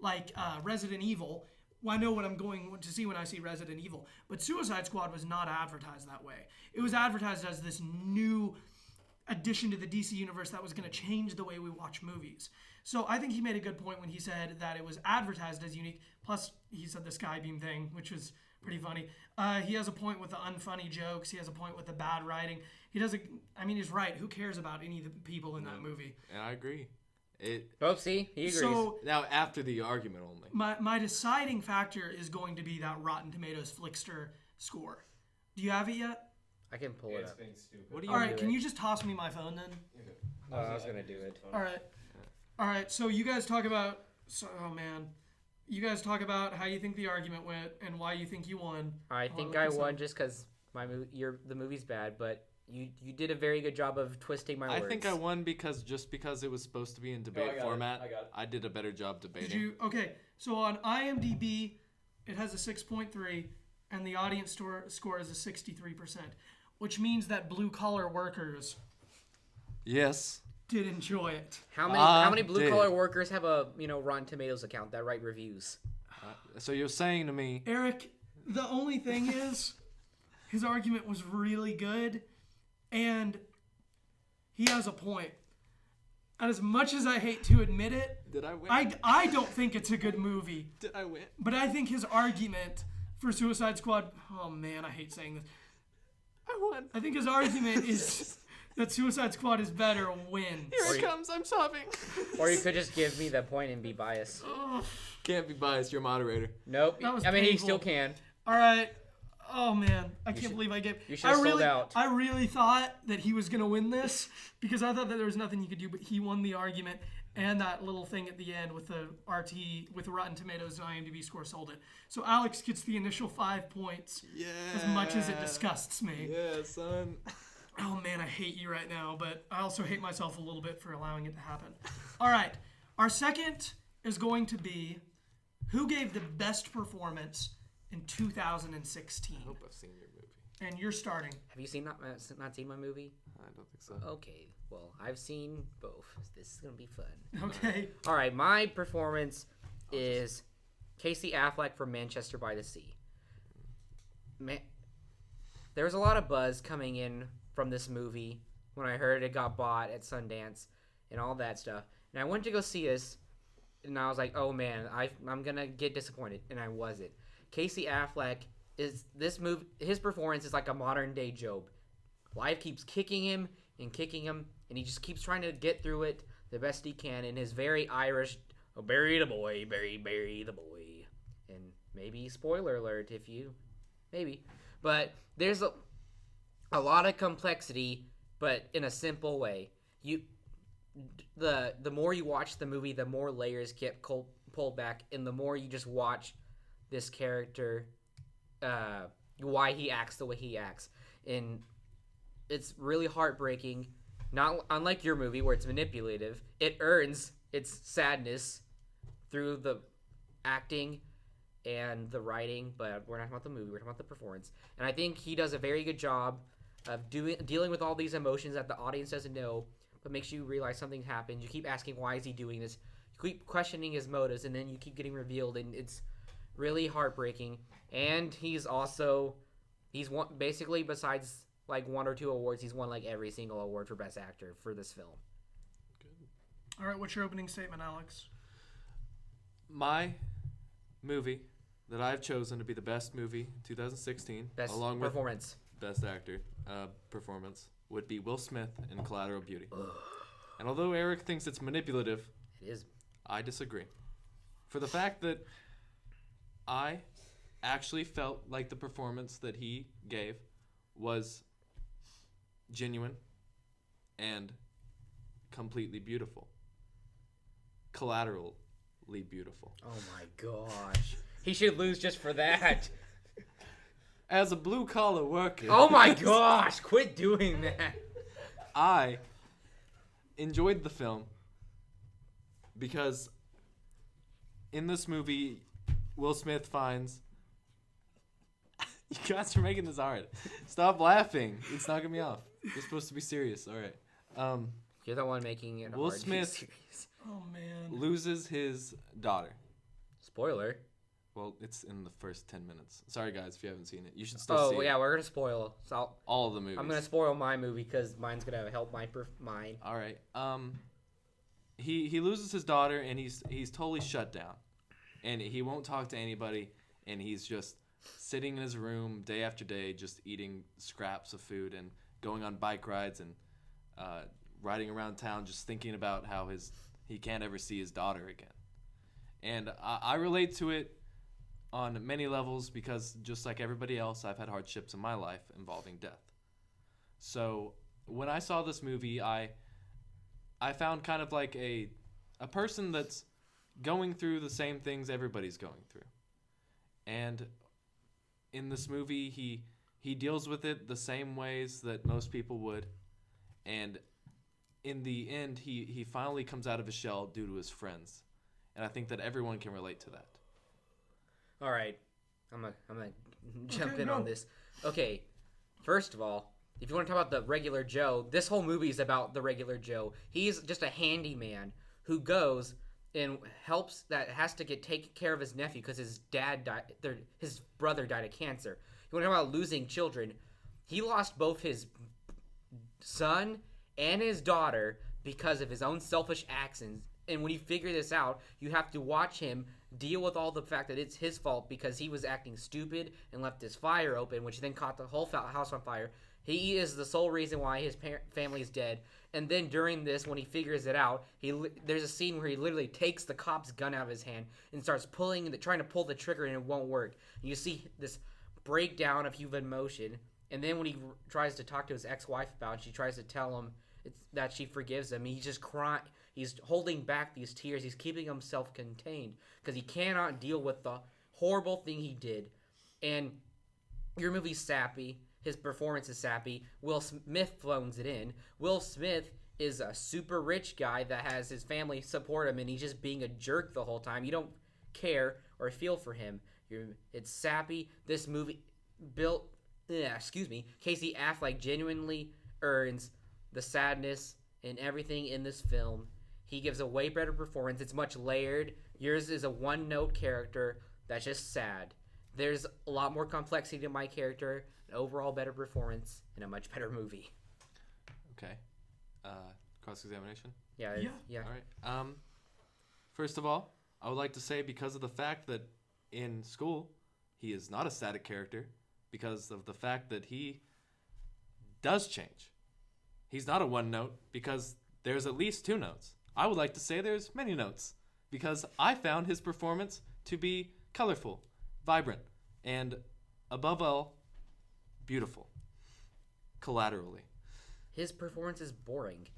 like Resident Evil. Well, I know what I'm going to see when I see Resident Evil. But Suicide Squad was not advertised that way. It was advertised as this new addition to the DC universe that was going to change the way we watch movies. So I think he made a good point when he said that it was advertised as unique. Plus, he said the Skybeam thing, which was pretty funny. He has a point with the unfunny jokes. He has a point with the bad writing. He's right. Who cares about any of the people in that movie? And I agree. See, he agrees. So Now, after the argument only. my deciding factor is going to be that Rotten Tomatoes Flickster score. Do you have it yet? I can pull it It's up. being stupid. What do All right, can you just toss me my phone then? Oh, I was going to do it. All right. So you guys talk about. You guys talk about how you think the argument went and why you think you won. I think I won just because the movie's bad, but you did a very good job of twisting my words. I think I won because it was supposed to be in debate format. I got it. I did a better job debating. Did you? Okay. So on IMDb, it has a 6.3, and the audience score is a 63%, which means that blue collar workers Yes. did enjoy it. How many blue collar workers have a Rotten Tomatoes account that write reviews? So you're saying to me, Eric, the only thing is, his argument was really good, and he has a point. And as much as I hate to admit it, did I win? I don't think it's a good movie. Did I win? But I think his argument for Suicide Squad... Oh, man, I hate saying this. I won. I think his argument is that Suicide Squad is better wins. Here it comes. I'm sobbing. Or you could just give me the point and be biased. Can't be biased. You're moderator. Nope. That was I mean, he painful. still can. All right. Oh, man. I can't believe I gave... You should have sold out. I really thought that he was going to win this because I thought that there was nothing he could do, but he won the argument, and that little thing at the end with the with the Rotten Tomatoes and IMDb score sold it. So Alex gets the initial 5 points, Yeah. as much as it disgusts me. Yeah, son. Oh, man, I hate you right now, but I also hate myself a little bit for allowing it to happen. All right. Our second is going to be who gave the best performance in 2016. I hope I've seen your movie. And you're starting. Have you not seen my movie? I don't think so. Okay. Well, I've seen both. This is gonna be fun. Okay. All right. My performance is Casey Affleck from Manchester by the Sea. There was a lot of buzz coming in from this movie when I heard it got bought at Sundance and all that stuff. And I went to go see this, and I was like, "Oh man, I'm gonna get disappointed," and I wasn't. Casey Affleck his performance is like a modern day Job. Life keeps kicking him, and he just keeps trying to get through it the best he can in his very Irish, "Oh, bury the boy, bury the boy." And maybe spoiler alert but there's a lot of complexity, but in a simple way. The more you watch the movie, the more layers get pulled back, and the more you just watch this character, why he acts the way he acts, and it's really heartbreaking. Not unlike your movie where it's manipulative, it earns its sadness through the acting and the writing. But we're not talking about the movie; we're talking about the performance. And I think he does a very good job of dealing with all these emotions that the audience doesn't know, but makes you realize something happened. You keep asking, why is he doing this? You keep questioning his motives, and then you keep getting revealed, and it's really heartbreaking. And he's won, basically, besides like 1 or 2 awards, he's won like every single award for Best Actor for this film. All right, what's your opening statement, Alex? My movie that I've chosen to be the best movie 2016, Best along performance. with Best Actor performance, would be Will Smith in Collateral Beauty. And although Eric thinks it's manipulative, It is. I disagree. For the fact that I actually felt like the performance that he gave was genuine and completely beautiful. Collaterally beautiful. Oh my gosh. He should lose just for that. As a blue collar worker. Oh my gosh, quit doing that. I enjoyed the film because in this movie, Will Smith finds... You guys are making this hard. Stop laughing. It's knocking me off. You're supposed to be serious. All right. You're the one making it Will hard. Smith Oh, man. loses his daughter. Spoiler. Well, it's in the first 10 minutes. Sorry, guys, if you haven't seen it. You should still see Yeah, it. we're going to spoil. So All of the movies. I'm going to spoil my movie because mine's going to help mine. All right. He loses his daughter, and he's totally shut down. And he won't talk to anybody, and he's just sitting in his room day after day, just eating scraps of food and going on bike rides and riding around town, just thinking about how he can't ever see his daughter again. And I relate to it on many levels because just like everybody else, I've had hardships in my life involving death. So when I saw this movie, I found kind of like a person that's going through the same things everybody's going through. And in this movie, he deals with it the same ways that most people would. And in the end, he finally comes out of his shell due to his friends. And I think that everyone can relate to that. All right, I'm gonna jump in on this. Okay, first of all, if you want to talk about the regular Joe, this whole movie is about the regular Joe. He's just a handyman who goes and has to take care of his nephew because his his brother died of cancer. You want to talk about losing children? He lost both his son and his daughter because of his own selfish actions. And when you figure this out, you have to watch him deal with all the fact that it's his fault because he was acting stupid and left his fire open, which then caught the whole house on fire. He is the sole reason why his family is dead. And then during this, when he figures it out, there's a scene where he literally takes the cop's gun out of his hand and starts trying to pull the trigger, and it won't work. And you see this breakdown of human emotion. And then when he tries to talk to his ex-wife about it, she tries to tell him that she forgives him. He's just crying. He's holding back these tears. He's keeping himself contained because he cannot deal with the horrible thing he did. And your movie's sappy. His performance is sappy. Will Smith phones it in. Will Smith is a super rich guy that has his family support him, and he's just being a jerk the whole time. You don't care or feel for him. It's sappy. This movie Casey Affleck genuinely earns the sadness and everything in this film. He gives a way better performance. It's much layered. Yours is a one-note character that's just sad. There's a lot more complexity to my character, an overall better performance, and a much better movie. Okay. Cross-examination? Yeah. All right. First of all, I would like to say because of the fact that in school, he is not a static character because of the fact that he does change. He's not a one note because there's at least two notes. I would like to say there's many notes because I found his performance to be colorful, vibrant, and above all, beautiful. Collaterally. His performance is boring.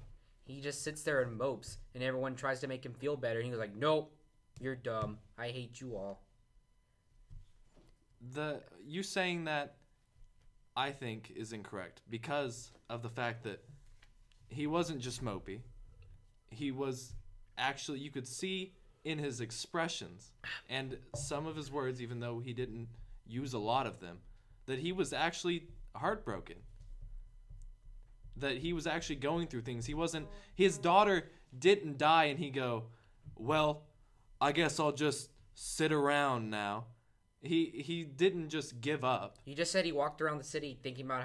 He just sits there and mopes, and everyone tries to make him feel better, and he was like, nope, you're dumb. I hate you all. You saying that, I think, is incorrect because of the fact that he wasn't just mopey. He was actually, you could see in his expressions and some of his words, even though he didn't use a lot of them, that he was actually heartbroken. That he was actually going through things. His daughter didn't die and he go, well, I guess I'll just sit around now. He didn't just give up. He just said he walked around the city thinking about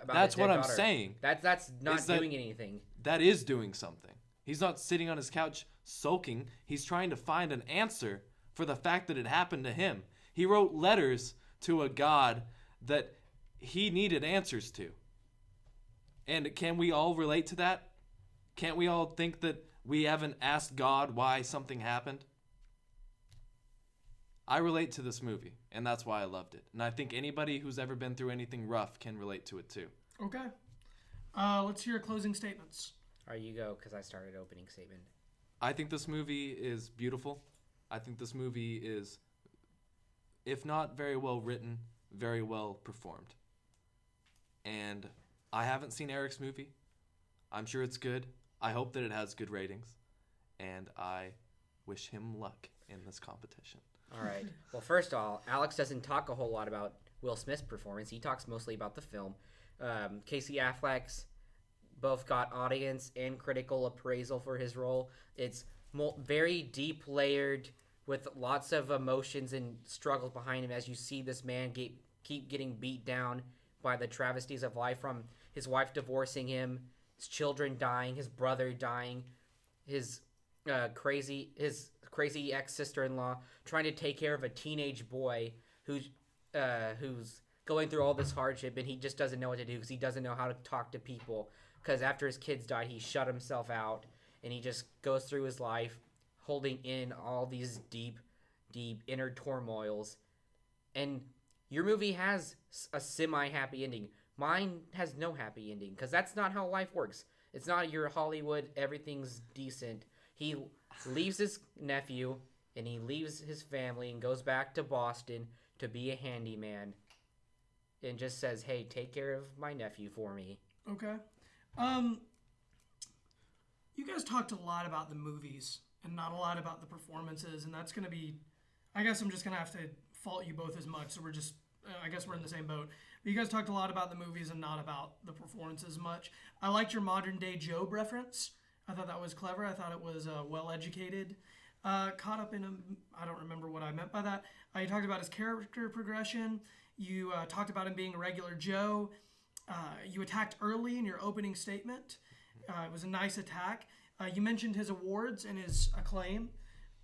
That's what I'm daughter. saying. That's not doing anything. That is doing something. He's not sitting on his couch sulking. He's trying to find an answer for the fact that it happened to him. He wrote letters to a God that he needed answers to. And can we all relate to that? Can't we all think that we haven't asked God why something happened? I relate to this movie, and that's why I loved it. And I think anybody who's ever been through anything rough can relate to it too. Okay. Let's hear closing statements. All right, you go, because I started opening statement. I think this movie is beautiful. I think this movie is, if not very well written, very well performed. And I haven't seen Eric's movie. I'm sure it's good. I hope that it has good ratings. And I wish him luck in this competition. All right. Well, first of all, Alex doesn't talk a whole lot about Will Smith's performance. He talks mostly about the film. Casey Affleck's both got audience and critical appraisal for his role. It's very deep layered with lots of emotions and struggles behind him as you see this man keep getting beat down by the travesties of life, from his wife divorcing him, his children dying, his brother dying, his crazy ex-sister-in-law trying to take care of a teenage boy who who's going through all this hardship, and he just doesn't know what to do because he doesn't know how to talk to people. Because after his kids died, he shut himself out, and he just goes through his life holding in all these deep, deep inner turmoils. And your movie has a semi-happy ending. Mine has no happy ending because that's not how life works. It's not your Hollywood, everything's decent. He leaves his nephew and he leaves his family and goes back to Boston to be a handyman and just says, hey, take care of my nephew for me. Okay. You guys talked a lot about the movies and not a lot about the performances, and that's going to be, I guess I'm just going to have to fault you both as much, so we're just, I guess we're in the same boat. But you guys talked a lot about the movies and not about the performances much. I liked your modern day Job reference. I thought that was clever. I thought it was well-educated. Caught up in I don't remember what I meant by that. You talked about his character progression. You talked about him being a regular Joe. You attacked early in your opening statement. It was a nice attack. You mentioned his awards and his acclaim,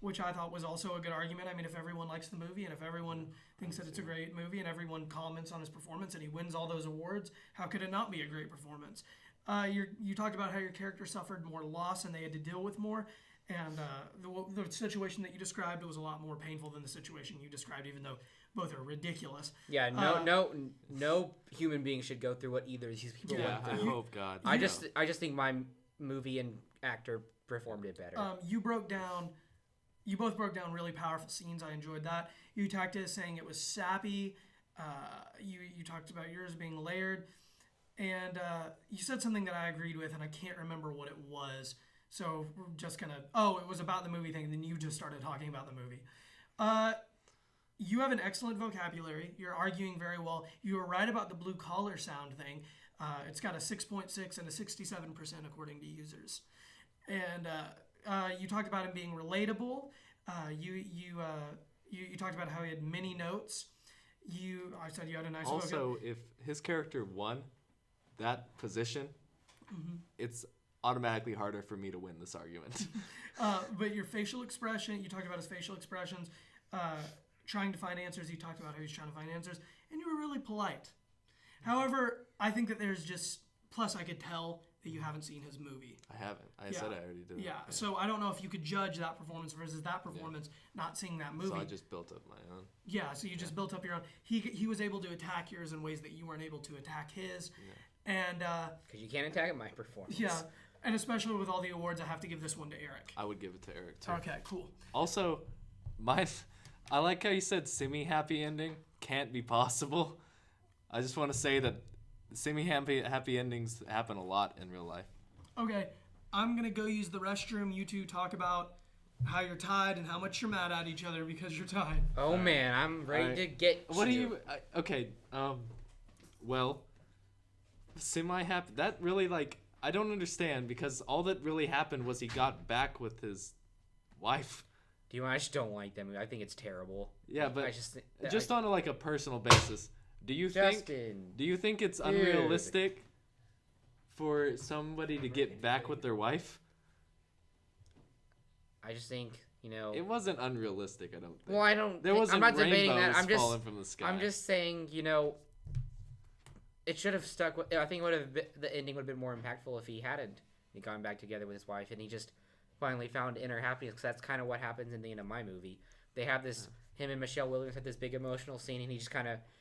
which I thought was also a good argument. I mean, if everyone likes the movie and if everyone thinks that it's a great movie and everyone comments on his performance and he wins all those awards, how could it not be a great performance? You talked about how your character suffered more loss and they had to deal with more. And the situation that you described was a lot more painful than the situation you described, even though both are ridiculous. Yeah, no human being should go through what either of these people went I through. hope God. I just think my movie and actor performed it better. You both broke down really powerful scenes. I enjoyed that. You attacked it as saying it was sappy. You talked about yours being layered. And you said something that I agreed with, and I can't remember what it was. So we're just going to... it was about the movie thing, and then you just started talking about the movie. You have an excellent vocabulary. You're arguing very well. You were right about the blue-collar sound thing. It's got a 6.6 and a 67% according to users. And you talked about him being relatable. You talked about how he had many notes. I said you had a nice Also, if his character won that position, it's automatically harder for me to win this argument. But your facial expression, you talked about his facial expressions, trying to find answers. You talked about how he's trying to find answers, and you were really polite. However, I think that there's just, plus I could tell that you haven't seen his movie. I haven't. I said I already did. Yeah, so I don't know if you could judge that performance versus that performance, not seeing that movie. So I just built up my own. Yeah, so you just built up your own. He was able to attack yours in ways that you weren't able to attack his. Yeah. And because you can't attack my performance. Yeah, and especially with all the awards, I have to give this one to Eric. I would give it to Eric too. Okay, cool. Also, I like how you said semi-happy ending can't be possible. I just want to say that semi-happy endings happen a lot in real life. Okay, I'm going to go use the restroom. You two talk about how you're tied and how much you're mad at each other because you're tied. Oh, man, I'm ready to get What do you... Okay, well, semi-happy... That really, I don't understand because all that really happened was he got back with his wife. I just don't like that movie. I think it's terrible. Yeah, but just on a personal basis, do you think it's unrealistic for somebody to get back with their wife? I just think, it wasn't unrealistic, I don't think. Well, I don't. I'm not debating that. falling from the sky. I'm just saying, it should have stuck with. I think the ending would have been more impactful if he hadn't gone back together with his wife and he just finally found inner happiness, because that's kind of what happens in the end of my movie. They have this, him and Michelle Williams had this big emotional scene, and he just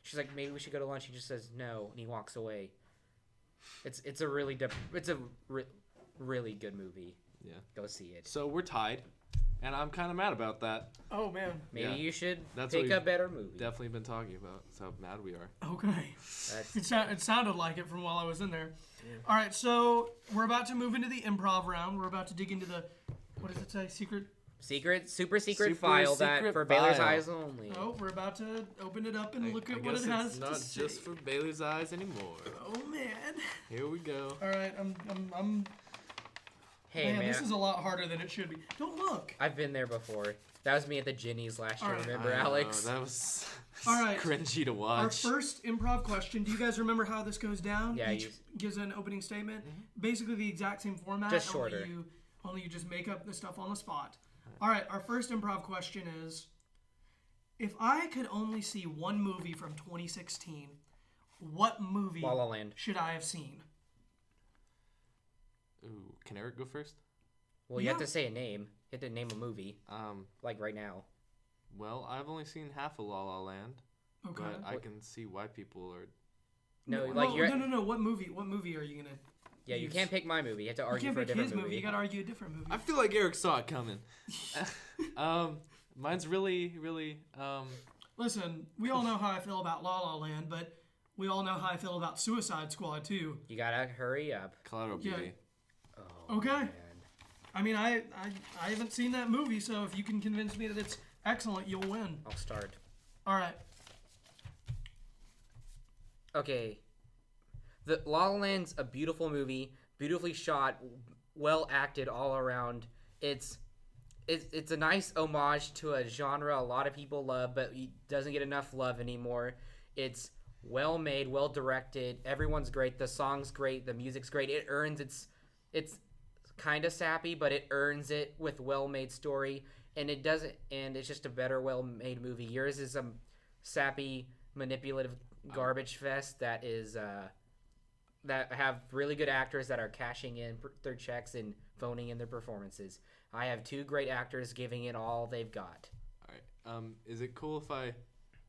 she's like, maybe we should go to lunch. He just says no, and he walks away. It's a really really good movie. Yeah, go see it. So we're tied, and I'm kind of mad about that. Oh man, maybe you should pick a better movie. Definitely been talking about. That's how mad we are. Okay, it sounded like it from while I was in there. Yeah. All right, so we're about to move into the improv round. We're about to dig into the, what does it say? Super secret file that for Baylor's eyes only. Oh, we're about to open it up and look at what it has to say. It's not just for Baylor's eyes anymore. Oh man. Here we go. All right, I'm. Hey man, this is a lot harder than it should be. Don't look. I've been there before. That was me at the Ginny's last year. Right. Remember, Alex? That was all right. Cringy to watch. Our first improv question. Do you guys remember how this goes down? Yeah. Each gives an opening statement. Mm-hmm. Basically the exact same format. Just shorter. Only you just make up the stuff on the spot. All right. Our first improv question is: If I could only see one movie from 2016, what movie La La Land. should I have seen? Ooh, can Eric go first? Well, you have Yeah. to say a name. You have to name a movie, like right now. Well, I've only seen half of La La Land, Okay. but I can see why people are. No, no, like no, you're. no. What movie are you gonna? Yeah, you use? can't pick my movie. You have to You argue can't for a pick different his movie. You gotta argue a different movie. I feel like Eric saw it coming. Mine's really. Listen, we all know how I feel about La La Land, but we all know how I feel about Suicide Squad too. You gotta hurry up. Collateral Yeah. Beauty. Oh, Okay. man. I mean, I haven't seen that movie, so if you can convince me that it's excellent, you'll win. I'll start. All right. Okay. The La La Land's a beautiful movie, beautifully shot, well acted all around. It's a nice homage to a genre a lot of people love, but it doesn't get enough love anymore. It's well made, well directed. Everyone's great. The song's great. The music's great. It earns it's kind of sappy, but it earns it with well made story. And it doesn't. And it's just a better, well made movie. Yours is a sappy, manipulative garbage fest that is that have really good actors that are cashing in their checks and phoning in their performances. I have two great actors giving it all they've got. All right. Is it cool if I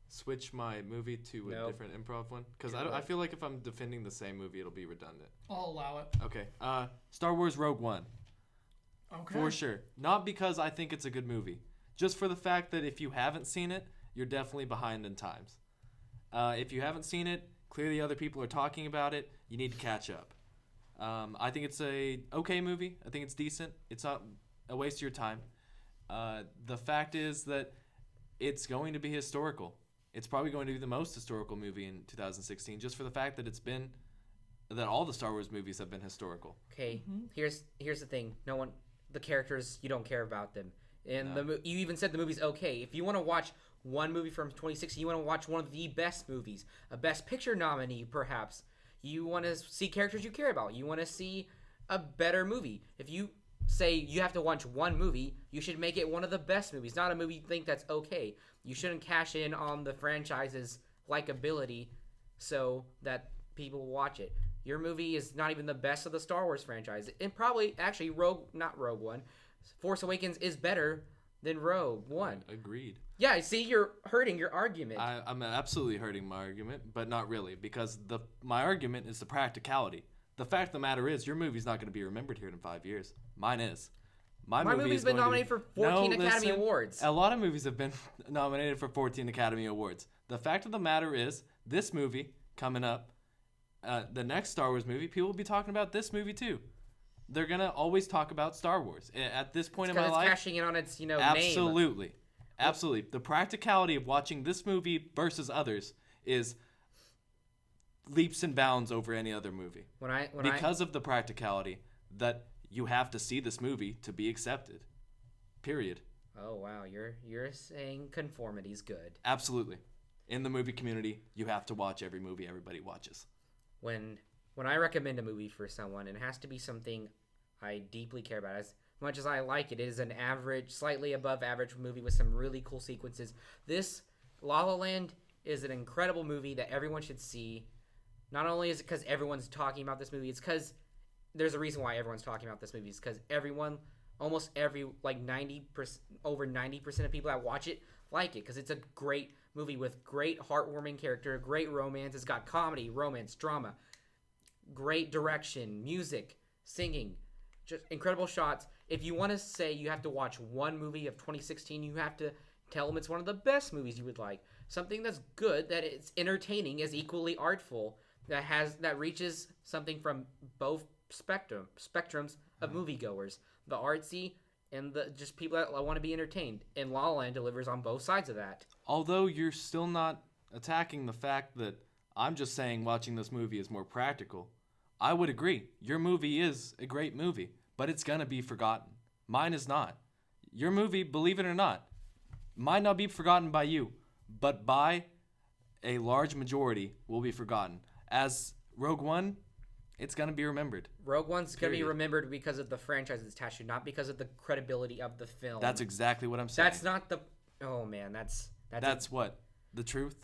switch my movie to a Nope. different improv one? Because You're I right. feel like if I'm defending the same movie, it'll be redundant. I'll allow it. Okay. Star Wars Rogue One. Okay. For sure. Not because I think it's a good movie. Just for the fact that if you haven't seen it, you're definitely behind in times. If you haven't seen it, clearly other people are talking about it. You need to catch up. I think it's a okay movie. I think it's decent. It's not a waste of your time. The fact is that it's going to be historical. It's probably going to be the most historical movie in 2016, just for the fact that all the Star Wars movies have been historical. Okay, here's the thing. The characters, you don't care about them. And No. you even said the movie's okay. If you want to watch one movie from 2016, you want to watch one of the best movies, a Best Picture nominee perhaps. You want to see characters you care about. You want to see a better movie. If you say you have to watch one movie, you should make it one of the best movies, not a movie you think that's okay. You shouldn't cash in on the franchise's likability so that people watch it. Your movie is not even the best of the Star Wars franchise. And probably, actually, Rogue One, Force Awakens is better than Rogue One. Agreed. Yeah, see, you're hurting your argument. I'm absolutely hurting my argument, but not really, because my argument is the practicality. The fact of the matter is, your movie's not going to be remembered here in 5 years. Mine is. My movie's been nominated for 14 Academy Awards. A lot of movies have been nominated for 14 Academy Awards. The fact of the matter is, this movie coming up, the next Star Wars movie, people will be talking about this movie too. They're gonna always talk about Star Wars at this point in my Because it's life. cashing in on its, name. Absolutely. Absolutely. The practicality of watching this movie versus others is leaps and bounds over any other movie. Because of the practicality that you have to see this movie to be accepted. Period. Oh wow, you're saying conformity's good. Absolutely. In the movie community, you have to watch every movie everybody watches. When I recommend a movie for someone, it has to be something I deeply care about. As much as I like it, it is an average, slightly above average movie with some really cool sequences. This La La Land is an incredible movie that everyone should see. Not only is it because everyone's talking about this movie, it's because there's a reason why everyone's talking about this movie. It's because almost every, like 90%, over 90% of people that watch it like it, because it's a great movie with great heartwarming character, great romance. It's got comedy, romance, drama, great direction, music, singing, just incredible shots. If you want to say you have to watch one movie of 2016, you have to tell them it's one of the best movies you would like. Something that's good, that it's entertaining, is equally artful, that reaches something from both spectrums of moviegoers, the artsy and the just people that want to be entertained. And La La Land delivers on both sides of that. Although you're still not attacking the fact that I'm just saying watching this movie is more practical, I would agree. Your movie is a great movie, but it's going to be forgotten. Mine is not. Your movie, believe it or not, might not be forgotten by you, but by a large majority will be forgotten. As Rogue One, it's going to be remembered. Rogue One's going to be Period. remembered because of the franchise it's attached to, not because of the credibility of the film. That's exactly what I'm saying. That's not the... Oh, man, that's That's what? The truth?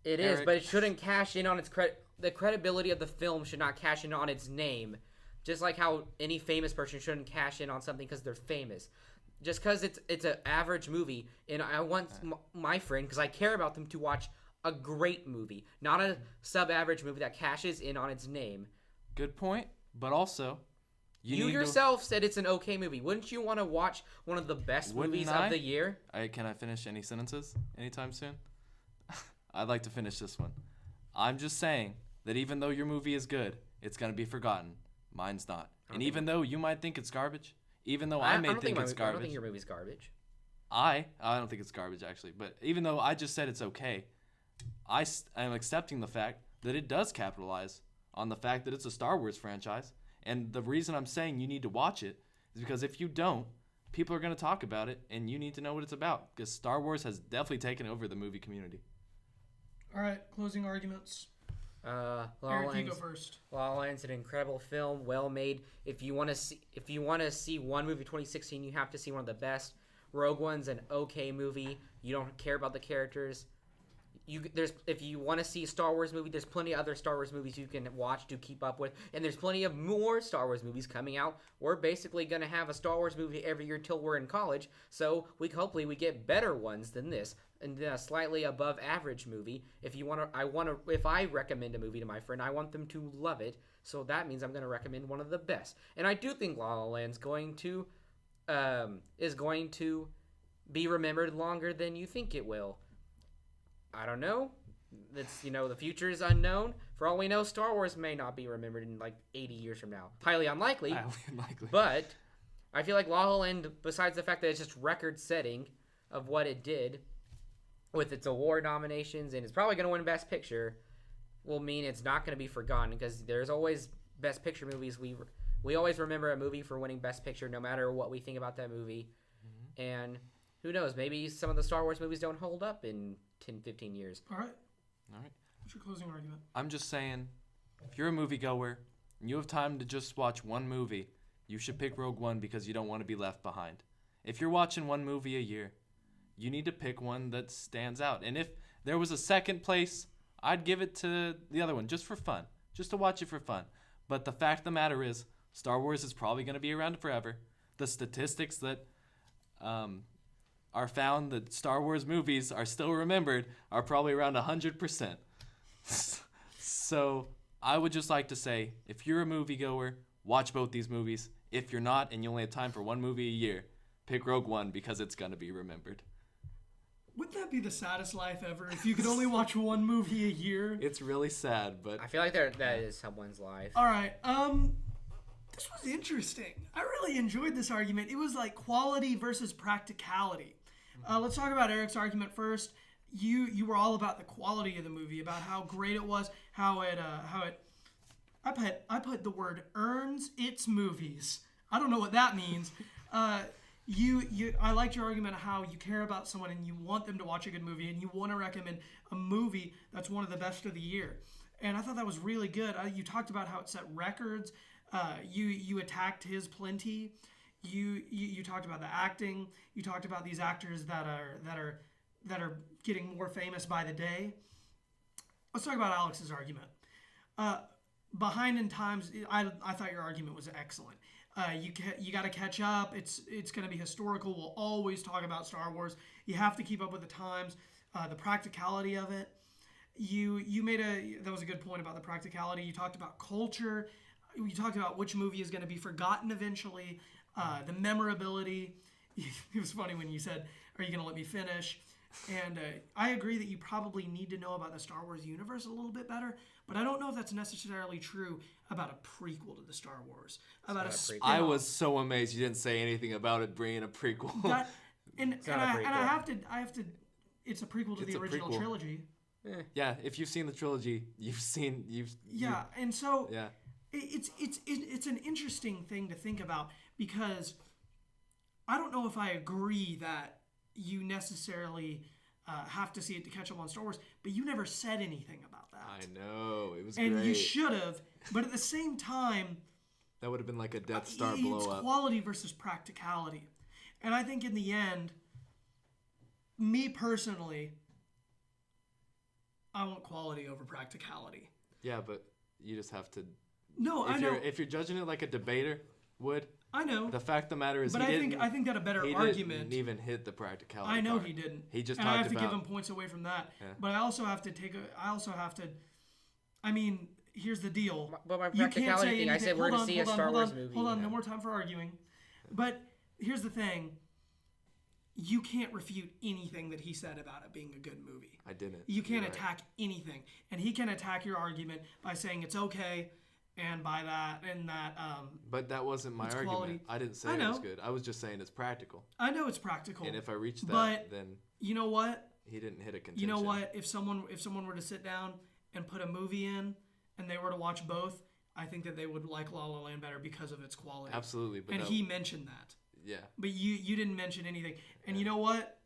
It is, Eric? but it shouldn't cash in on its credit. The credibility of the film should not cash in on its name. Just like how any famous person shouldn't cash in on something because they're famous. Just because it's an average movie, and I want my friend, because I care about them, to watch a great movie, not a sub-average movie that cashes in on its name. Good point, but also... You yourself said it's an okay movie. Wouldn't you want to watch one of the best movies of the year? Can I finish any sentences anytime soon? I'd like to finish this one. I'm just saying that even though your movie is good, it's going to be forgotten. Mine's not. And even though you might think it's garbage, even though I may think it's garbage. I don't think your movie's garbage. I don't think it's garbage, actually. But even though I just said it's okay, I am accepting the fact that it does capitalize on the fact that it's a Star Wars franchise. And the reason I'm saying you need to watch it is because if you don't, people are going to talk about it, and you need to know what it's about. Because Star Wars has definitely taken over the movie community. All right, closing arguments. Eric, you go first. La La Land's an incredible film, well made. If you want to see one movie 2016, you have to see one of the best. Rogue One's an okay movie. You don't care about the characters. If you want to see a Star Wars movie, there's plenty of other Star Wars movies you can watch to keep up with, and there's plenty of more Star Wars movies coming out. We're basically going to have a Star Wars movie every year till we're in college, so hopefully we get better ones than this, and then a slightly above average movie. If I recommend a movie to my friend, I want them to love it, so that means I'm going to recommend one of the best. And I do think La La Land's is going to be remembered longer than you think it will. I don't know. It's, the future is unknown. For all we know, Star Wars may not be remembered in 80 years from now. Highly unlikely. But I feel like La La Land, besides the fact that it's just record-setting of what it did with its award nominations, and it's probably going to win Best Picture, will mean it's not going to be forgotten, because there's always Best Picture movies. We always remember a movie for winning Best Picture, no matter what we think about that movie. Mm-hmm. And who knows? Maybe some of the Star Wars movies don't hold up in 10, 15 years. All right. What's your closing argument? I'm just saying, if you're a moviegoer and you have time to just watch one movie, you should pick Rogue One because you don't want to be left behind. If you're watching one movie a year, you need to pick one that stands out. And if there was a second place, I'd give it to the other one just for fun, just to watch it for fun. But the fact of the matter is, Star Wars is probably going to be around forever. The statistics that are found that Star Wars movies are still remembered are probably around 100%. So I would just like to say, if you're a moviegoer, watch both these movies. If you're not and you only have time for one movie a year, pick Rogue One because it's going to be remembered. Wouldn't that be the saddest life ever if you could only watch one movie a year? It's really sad, but... I feel like that is someone's life. All right, this was interesting. I really enjoyed this argument. It was like quality versus practicality. Let's talk about Eric's argument first. You were all about the quality of the movie, about how great it was, how it I put the word earns its movies. I don't know what that means. I liked your argument of how you care about someone and you want them to watch a good movie and you want to recommend a movie that's one of the best of the year. And I thought that was really good. You talked about how it set records. You attacked his plenty. You talked about the acting. You talked about these actors that are getting more famous by the day. Let's talk about Alex's argument. Behind in times, I thought your argument was excellent. You got to catch up. It's going to be historical. We'll always talk about Star Wars. You have to keep up with the times. The practicality of it. That was a good point about the practicality. You talked about culture. You talked about which movie is going to be forgotten eventually. The memorability. It was funny when you said, "Are you going to let me finish?" And I agree that you probably need to know about the Star Wars universe a little bit better, but I don't know if that's necessarily true about a prequel to the Star Wars. About a spin-off. I was so amazed you didn't say anything about it being a prequel. I have to. It's a prequel to the original trilogy. Yeah, if you've seen the trilogy, and so yeah. It's an interesting thing to think about because I don't know if I agree that you necessarily have to see it to catch up on Star Wars, but you never said anything about that. I know, it was and great. You should have, but at the same time, that would have been like a Death Star blow up. It's quality versus practicality, and I think in the end, me personally, I want quality over practicality. Yeah, but you just have to. No, If I know. if you're judging it like a debater would, I know. the fact of the matter is, But I think that a better he argument. didn't even hit the practicality. I know part. he didn't. He just and I talked have to give about- him points away from that. Yeah. But I also have to I mean, here's the deal. But my You can't practicality say thing, I anything- said we're hold going on, to see a hold on, Star hold Wars on, movie. Hold on, no more time for arguing. But here's the thing. You can't refute anything that he said about it being a good movie. I didn't. You can't You're right. attack anything. And he can attack your argument by saying it's okay and by that and that But that wasn't my It's argument. quality. I didn't say I it was know. good. I was just saying it's practical. I know it's practical. And if I reach that, But- then you know what? he didn't hit a contention. You know what? If someone were to sit down and put a movie in and they were to watch both, I think that they would like La La Land better because of its quality. Absolutely. But And that- he mentioned that. yeah. But you didn't mention anything. And you know what?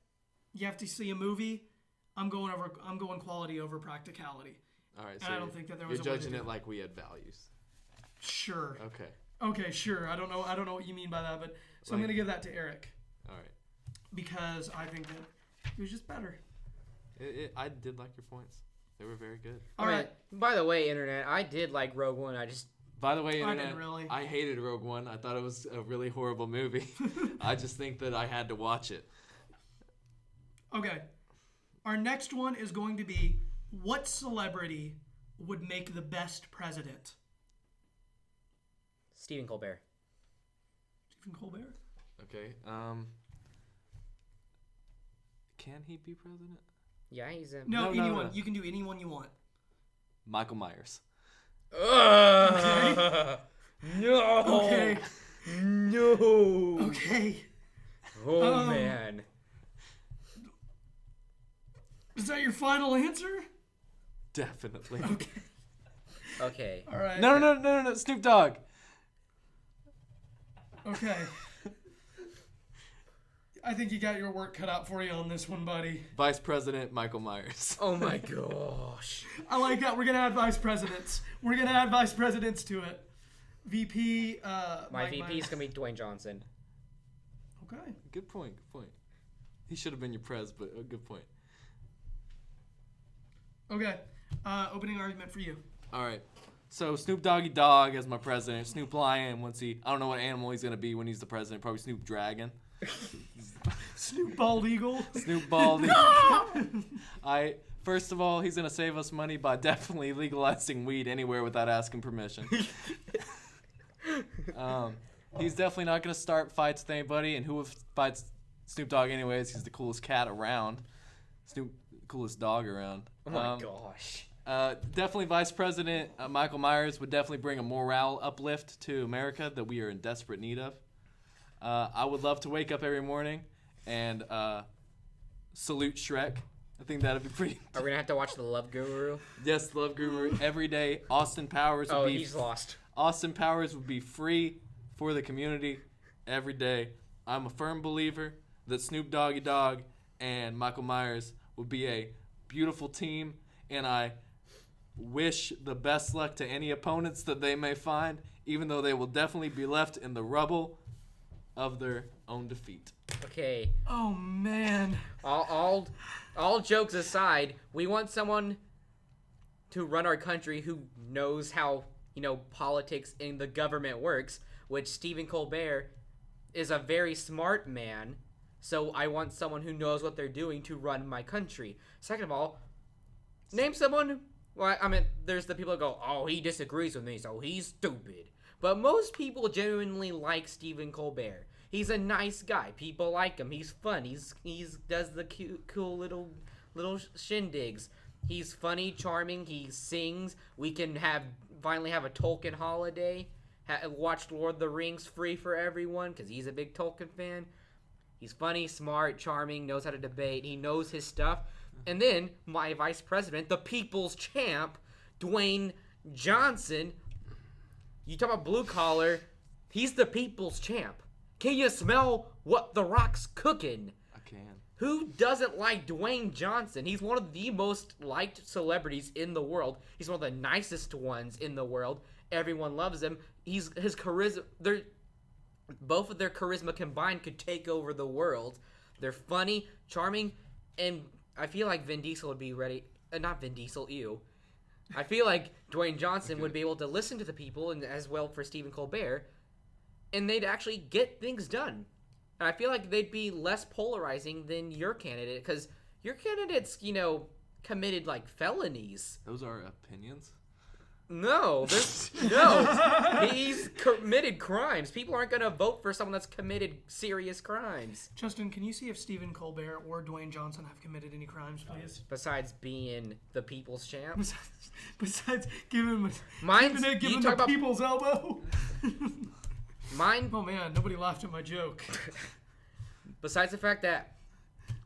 You have to see a movie. I'm going quality over practicality. All right. And I don't think that there was you're a way to judging do it it. like we had values. Sure. Okay. Okay, sure. I don't know what you mean by that, but so I'm Like- gonna give that to Eric All right. because I think that he was just better. I did like your points. They were very good. All right. By the way, Internet, I did like Rogue One. I just By the way, I Internet, didn't really. I hated Rogue One. I thought it was a really horrible movie. I just think that I had to watch it. Okay. Our next one is going to be what celebrity would make the best president? Stephen Colbert. Stephen Colbert? Okay. Can he be president? Yeah, he's a. No, No, anyone. no. You can do anyone you want. Michael Myers. No. Okay. No. Okay. Oh man. Is that your final answer? Definitely. Okay. All right. No. Snoop Dogg. Okay. I think you got your work cut out for you on this one, buddy. Vice President Michael Myers. Oh my gosh. I like that. We're gonna add vice presidents. We're gonna add vice presidents to it. VP. My Mike VP Myers. is gonna be Dwayne Johnson. Okay. Good point. He should have been your prez, but a good point. Okay. Opening argument for you. All right. So Snoop Doggy Dogg as my president. Snoop Lion I don't know what animal he's gonna be when he's the president. Probably Snoop Dragon. Snoop Bald Eagle. Snoop Baldy. First of all, he's gonna save us money by definitely legalizing weed anywhere without asking permission. He's definitely not gonna start fights with anybody, and who fights Snoop Dogg anyways? He's the coolest cat around. Coolest dog around. Oh my gosh. Definitely Vice President Michael Myers would definitely bring a morale uplift to America that we are in desperate need of. I would love to wake up every morning and salute Shrek. I think that'd be pretty. Are we gonna have to watch The Love Guru? Yes, Love Guru every day. Austin Powers would Oh, be. he's lost. Austin Powers would be free for the community every day. I'm a firm believer that Snoop Doggy Dogg and Michael Myers would be a beautiful team, and I wish the best luck to any opponents that they may find, even though they will definitely be left in the rubble of their own defeat. Okay. Oh man. All jokes aside, we want someone to run our country who knows how, politics in the government works, which Stephen Colbert is a very smart man. So I want someone who knows what they're doing to run my country. Second of all, name someone. Well, I mean, there's the people that go, "Oh, he disagrees with me, so he's stupid." But most people genuinely like Stephen Colbert. He's a nice guy. People like him. He's fun. He's does the cute, cool little shindigs. He's funny, charming. He sings. We can finally have a Tolkien holiday. Watch Lord of the Rings free for everyone because he's a big Tolkien fan. He's funny, smart, charming, knows how to debate. He knows his stuff. And then my vice president, the people's champ, Dwayne Johnson. You talk about blue collar. He's the people's champ. Can you smell what The Rock's cooking? I can. Who doesn't like Dwayne Johnson? He's one of the most liked celebrities in the world. He's one of the nicest ones in the world. Everyone loves him. His charisma. Both of their charisma combined could take over the world. They're funny, charming, and I feel like Vin Diesel would be ready. not Vin Diesel, ew. I feel like Dwayne Johnson would be able to listen to the people, and as well for Stephen Colbert, and they'd actually get things done. And I feel like they'd be less polarizing than your candidate, because your candidate's, committed, like, felonies. Those are opinions? No, no. He's committed crimes. People aren't going to vote for someone that's committed serious crimes. Justin, can you see if Stephen Colbert or Dwayne Johnson have committed any crimes, please? Besides being the people's champ. Besides giving Mine's, the about people's elbow. Mine. Oh man, nobody laughed at my joke. Besides the fact that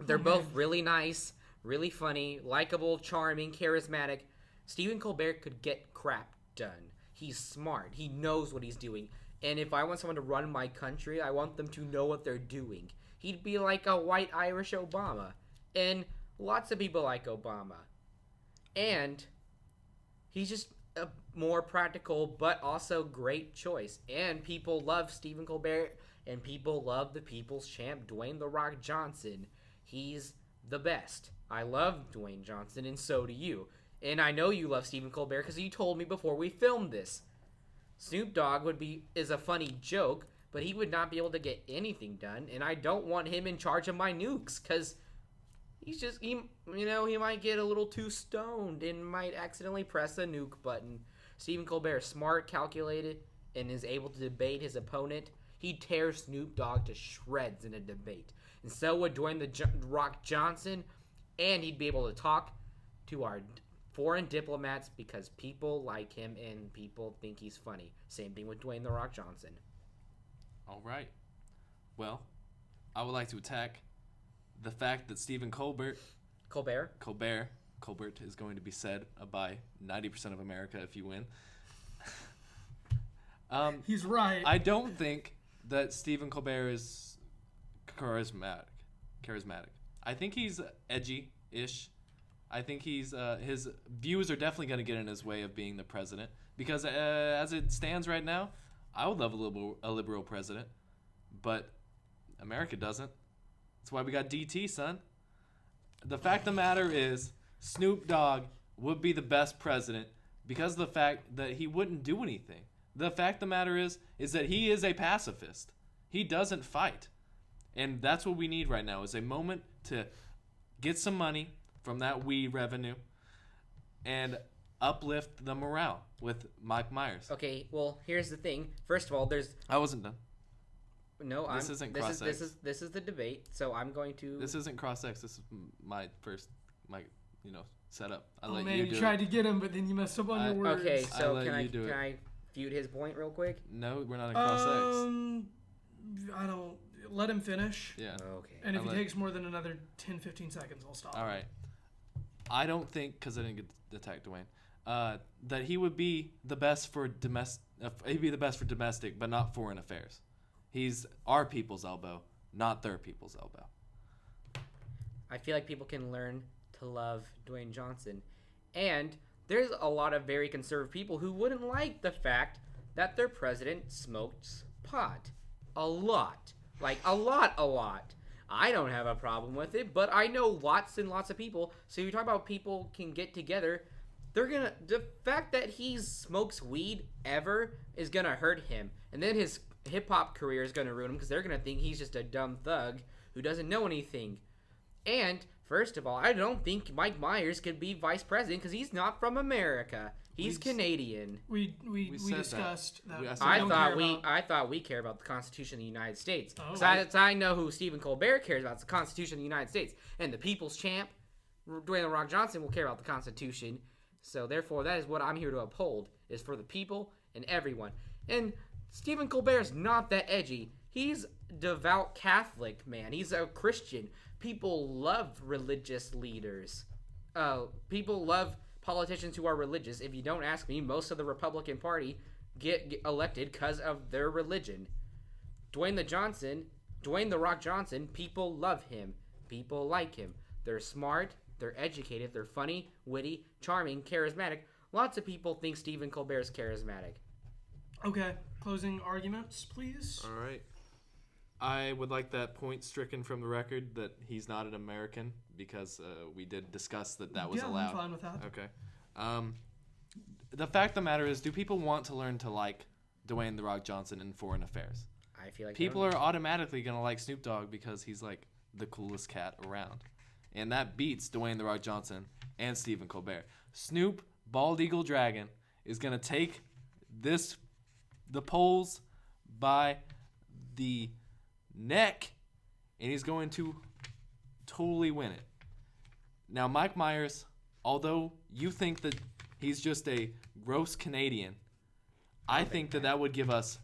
they're both really nice, really funny, likable, charming, charismatic, Stephen Colbert could get crap done. He's smart. He knows what he's doing. And if I want someone to run my country, I want them to know what they're doing. He'd be like a white Irish Obama. And lots of people like Obama. And he's just a more practical but also great choice. And people love Stephen Colbert. And people love the people's champ, Dwayne "The Rock" Johnson. He's the best. I love Dwayne Johnson, and so do you. And I know you love Stephen Colbert because you told me before we filmed this. Snoop Dogg is a funny joke, but he would not be able to get anything done, and I don't want him in charge of my nukes because he might get a little too stoned and might accidentally press a nuke button. Stephen Colbert is smart, calculated, and is able to debate his opponent. He tears Snoop Dogg to shreds in a debate. And so would Dwayne "The Rock" Johnson, and he'd be able to talk to our foreign diplomats because people like him and people think he's funny. Same thing with Dwayne "The Rock" Johnson. All right. Well, I would like to attack the fact that Stephen Colbert is going to be said by 90% of America if you win. He's right. I don't think that Stephen Colbert is charismatic. I think he's edgy-ish. I think his views are definitely going to get in his way of being the president because as it stands right now, I would love a liberal president, but America doesn't. That's why we got DT, son. The fact of the matter is Snoop Dogg would be the best president because of the fact that he wouldn't do anything. The fact of the matter is that he is a pacifist. He doesn't fight. And that's what we need right now is a moment to get some money from that weed revenue and uplift the morale with Mike Myers. Okay, well, here's the thing. First of all, I wasn't done. No, this isn't cross-X. This is the debate, so I'm going to... This isn't cross-X. This is my first, setup. You tried to get him, but then you messed up on your words. Okay, so can I feud his point real quick? No, we're not in cross-X. I don't... Let him finish. Yeah. Okay. And if he takes more than another 10, 15 seconds, I'll stop. All right. I don't think, because I didn't get to attack Dwayne, that he would be the best for domestic. He'd be the best for domestic, but not foreign affairs. He's our people's elbow, not their people's elbow. I feel like people can learn to love Dwayne Johnson, and there's a lot of very conservative people who wouldn't like the fact that their president smokes pot a lot. Like, a lot. I don't have a problem with it, but I know lots and lots of people. So you talk about people can get together. The fact that he smokes weed ever is going to hurt him. And then his hip-hop career is going to ruin him because they're going to think he's just a dumb thug who doesn't know anything. And, first of all, I don't think Mike Myers could be vice president because he's not from America. He's Canadian. We discussed that. I thought we care about the Constitution of the United States. So I know who Stephen Colbert cares about. It's the Constitution of the United States. And the people's champ, Dwayne "The Rock" Johnson, will care about the Constitution. So therefore, that is what I'm here to uphold, is for the people and everyone. And Stephen Colbert's not that edgy. He's devout Catholic, man. He's a Christian. People love religious leaders. People love politicians who are religious. If you don't ask me, most of the Republican Party get elected because of their religion. Dwayne "The Rock" Johnson, people love him. People like him. They're smart, they're educated, they're funny, witty, charming, charismatic. Lots of people think Stephen Colbert is charismatic. Okay, closing arguments, please. All right. I would like that point stricken from the record that he's not an American because we did discuss that was allowed. I'm fine with that. Okay. The fact of the matter is, do people want to learn to like Dwayne The Rock Johnson in foreign affairs? I feel like People are automatically going to like Snoop Dogg because he's like the coolest cat around. And that beats Dwayne The Rock Johnson and Stephen Colbert. Snoop, Bald Eagle Dragon, is going to take the polls by the neck, and he's going to totally win it. Now, Mike Myers, although you think that he's just a gross Canadian, I think that would give us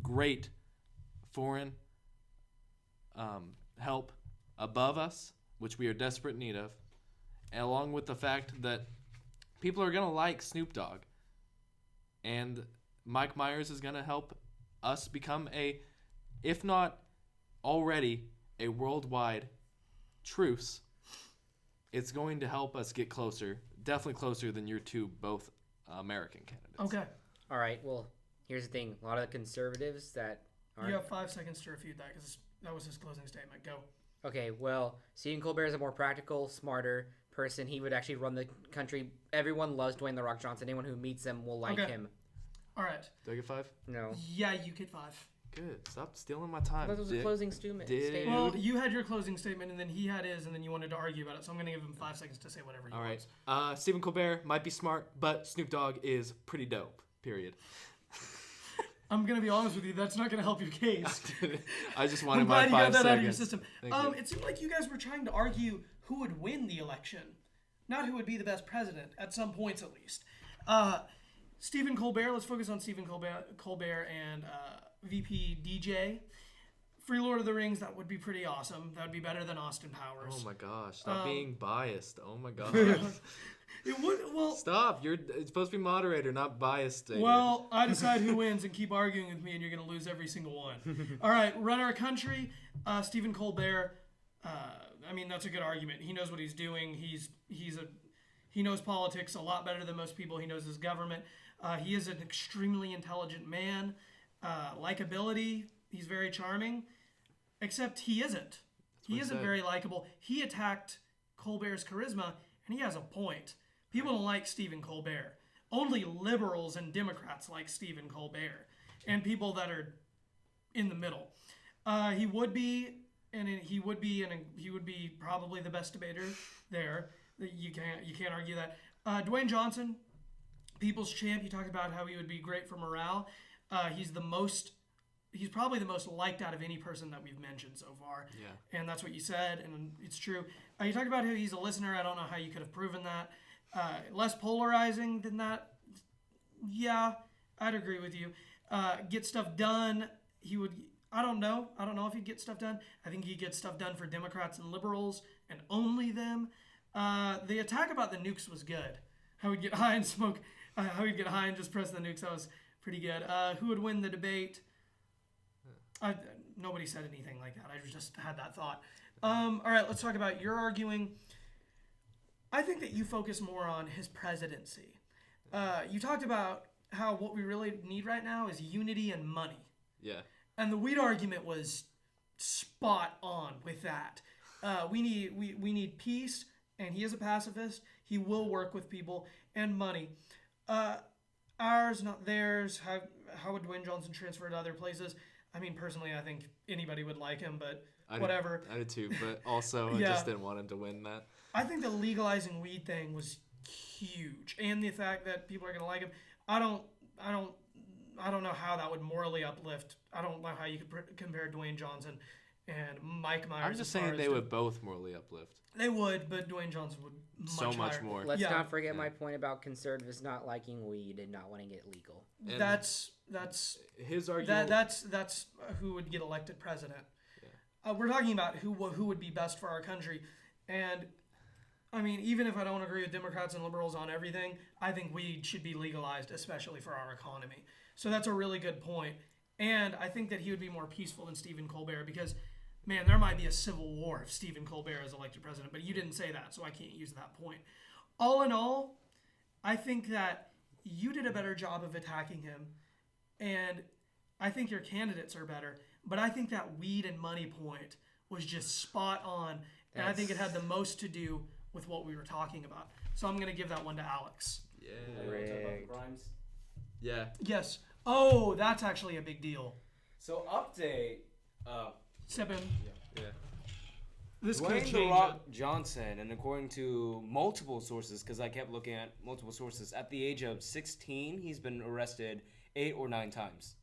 great foreign help above us, which we are desperate need of, and along with the fact that people are going to like Snoop Dogg. And Mike Myers is going to help us become if not already, a worldwide truce. It's going to help us get closer, definitely closer than your two both American candidates. Okay. All right. Well, here's the thing. A lot of the conservatives that aren't. You have 5 seconds to refute that because that was his closing statement. Go. Okay, well, Stephen Colbert is a more practical, smarter person. He would actually run the country. Everyone loves Dwayne The Rock Johnson. Anyone who meets him will like him. All right. Did I get 5? No. Yeah, you get 5. Good. Stop stealing my time. That was a closing statement. Well, you had your closing statement, and then he had his, and then you wanted to argue about it. So I'm going to give him 5 seconds to say whatever he wants. All right. Stephen Colbert might be smart, but Snoop Dogg is pretty dope. Period. I'm going to be honest with you. That's not going to help your case. I just wanted I'm my 5 glad you got that seconds. out of your system. Thank you. It seemed like you guys were trying to argue who would win the election, not who would be the best president, at some points at least. Stephen Colbert, let's focus on Stephen Colbert and VP DJ. Free Lord of the Rings, that would be pretty awesome. That would be better than Austin Powers. Oh my gosh! Stop being biased. Oh my gosh! It would, well, Stop! It's supposed to be moderator, not biased. well, I decide who wins and keep arguing with me, and you're going to lose every single one. All right, run our country. Stephen Colbert. I mean, that's a good argument. He knows what he's doing. He knows politics a lot better than most people. He knows his government. He is an extremely intelligent man. Likability. He's very charming. Except he isn't. He isn't very likable. He attacked Colbert's charisma, and he has a point. People don't like Stephen Colbert. Only liberals and Democrats like Stephen Colbert, and people that are in the middle. He would be probably the best debater there. You can't argue that. Dwayne Johnson, people's champ. You talked about how he would be great for morale. He's probably the most liked out of any person that we've mentioned so far. Yeah. And that's what you said, and it's true. You talked about how he's a listener. I don't know how you could have proven that. Less polarizing than that. Yeah, I'd agree with you. Get stuff done. He would. I don't know if he'd get stuff done. I think he'd get stuff done for Democrats and liberals and only them. The attack about the nukes was good. How he'd get high and smoke. How he'd get high and just press the nukes. That was pretty good. Who would win the debate? Nobody said anything like that. I just had that thought. All right, let's talk about your arguing. I think that you focus more on his presidency. You talked about how what we really need right now is unity and money. Yeah. And the weed argument was spot on with that. We need peace, and he is a pacifist. He will work with people, and money. Ours, not theirs. How would Dwayne Johnson transfer to other places? I mean, personally, I think anybody would like him, but whatever. I did too, but also I just didn't want him to win that. I think the legalizing weed thing was huge, and the fact that people are going to like him. I don't know how that would morally uplift. I don't know how you could compare Dwayne Johnson and Mike Myers. I'm just saying they would both morally uplift. They would, but Dwayne Johnson would much more. Let's not forget my point about conservatives not liking weed and not wanting it legal. And that's his argument. That's who would get elected president. Yeah. We're talking about who would be best for our country, and I mean, even if I don't agree with Democrats and liberals on everything, I think weed should be legalized, especially for our economy. So that's a really good point, and I think that he would be more peaceful than Stephen Colbert because, man, there might be a civil war if Stephen Colbert is elected president, but you didn't say that, so I can't use that point. All in all, I think that you did a better job of attacking him, and I think your candidates are better, but I think that weed and money point was just spot on, and I think it had the most to do with what we were talking about. So I'm going to give that one to Alex. Yeah. Yes. Oh, that's actually a big deal. So update. Step in. Yeah. This could Dwayne change "The it. Rock" Johnson, and according to multiple sources, because I kept looking at multiple sources, at the age of 16, he's been arrested 8 or 9 times.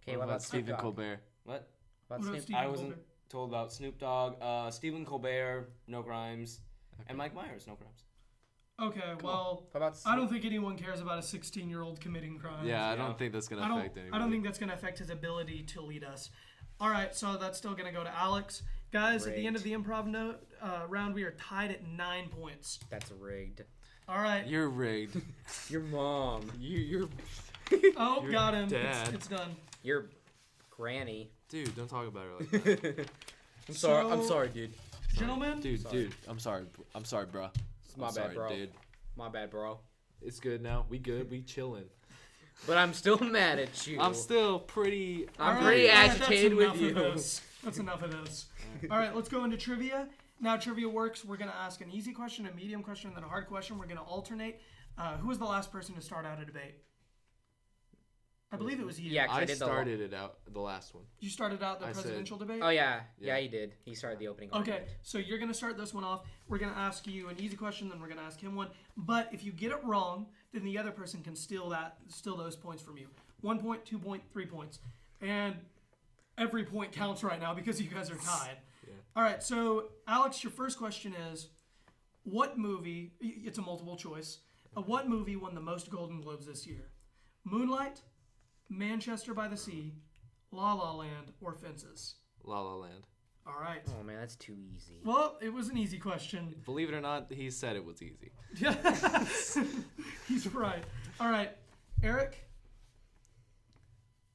Okay, what about Stephen Snoop Dogg? Colbert? What? What What about about Snoop? I Stephen wasn't Colbert? told about Snoop Dogg. Stephen Colbert, no crimes. And Mike Myers, no crimes. Okay, well, What about I don't think anyone cares about a 16-year-old committing crimes. Yeah, I don't think that's gonna affect anybody. I don't think that's going to affect his ability to lead us. All right, so that's still going to go to Alex. Guys, at the end of the improv round, we are tied at 9 points. That's rigged. All right. You're rigged. Your mom. You're Oh, Your got him. dad. It's done. Your granny. dude. Don't talk about her like that. I'm sorry. I'm So- sorry, dude. Gentlemen, Dude. I'm sorry, bro. It's my I'm bad, sorry, bro. dude. My bad, bro. It's good now. We good. We chilling. But I'm still mad at you. I'm still pretty. I'm all pretty right, agitated that's with enough you. of this. That's enough of this. All right, let's go into trivia. Now, trivia works. We're going to ask an easy question, a medium question, and then a hard question. We're going to alternate. Who was the last person to start out a debate? I believe it was you. Yeah, 'cause I did started it out the last one. You started out the I said- presidential debate? Oh yeah, Yeah. he did. He started the opening. Okay, argument. so you're going to start this one off. We're going to ask you an easy question, then we're going to ask him one. But if you get it wrong, then the other person can steal those points from you. 1 point, 2 point, 3 points. And every point counts right now because you guys are tied. Yeah. All right, so Alex, your first question is, what movie, it's a multiple choice, what movie won the most Golden Globes this year? Moonlight, Manchester by the Sea, La La Land, or Fences? La La Land. All right. Oh man, that's too easy. Well, it was an easy question. Believe it or not, he said it was easy. He's right. All right, Eric,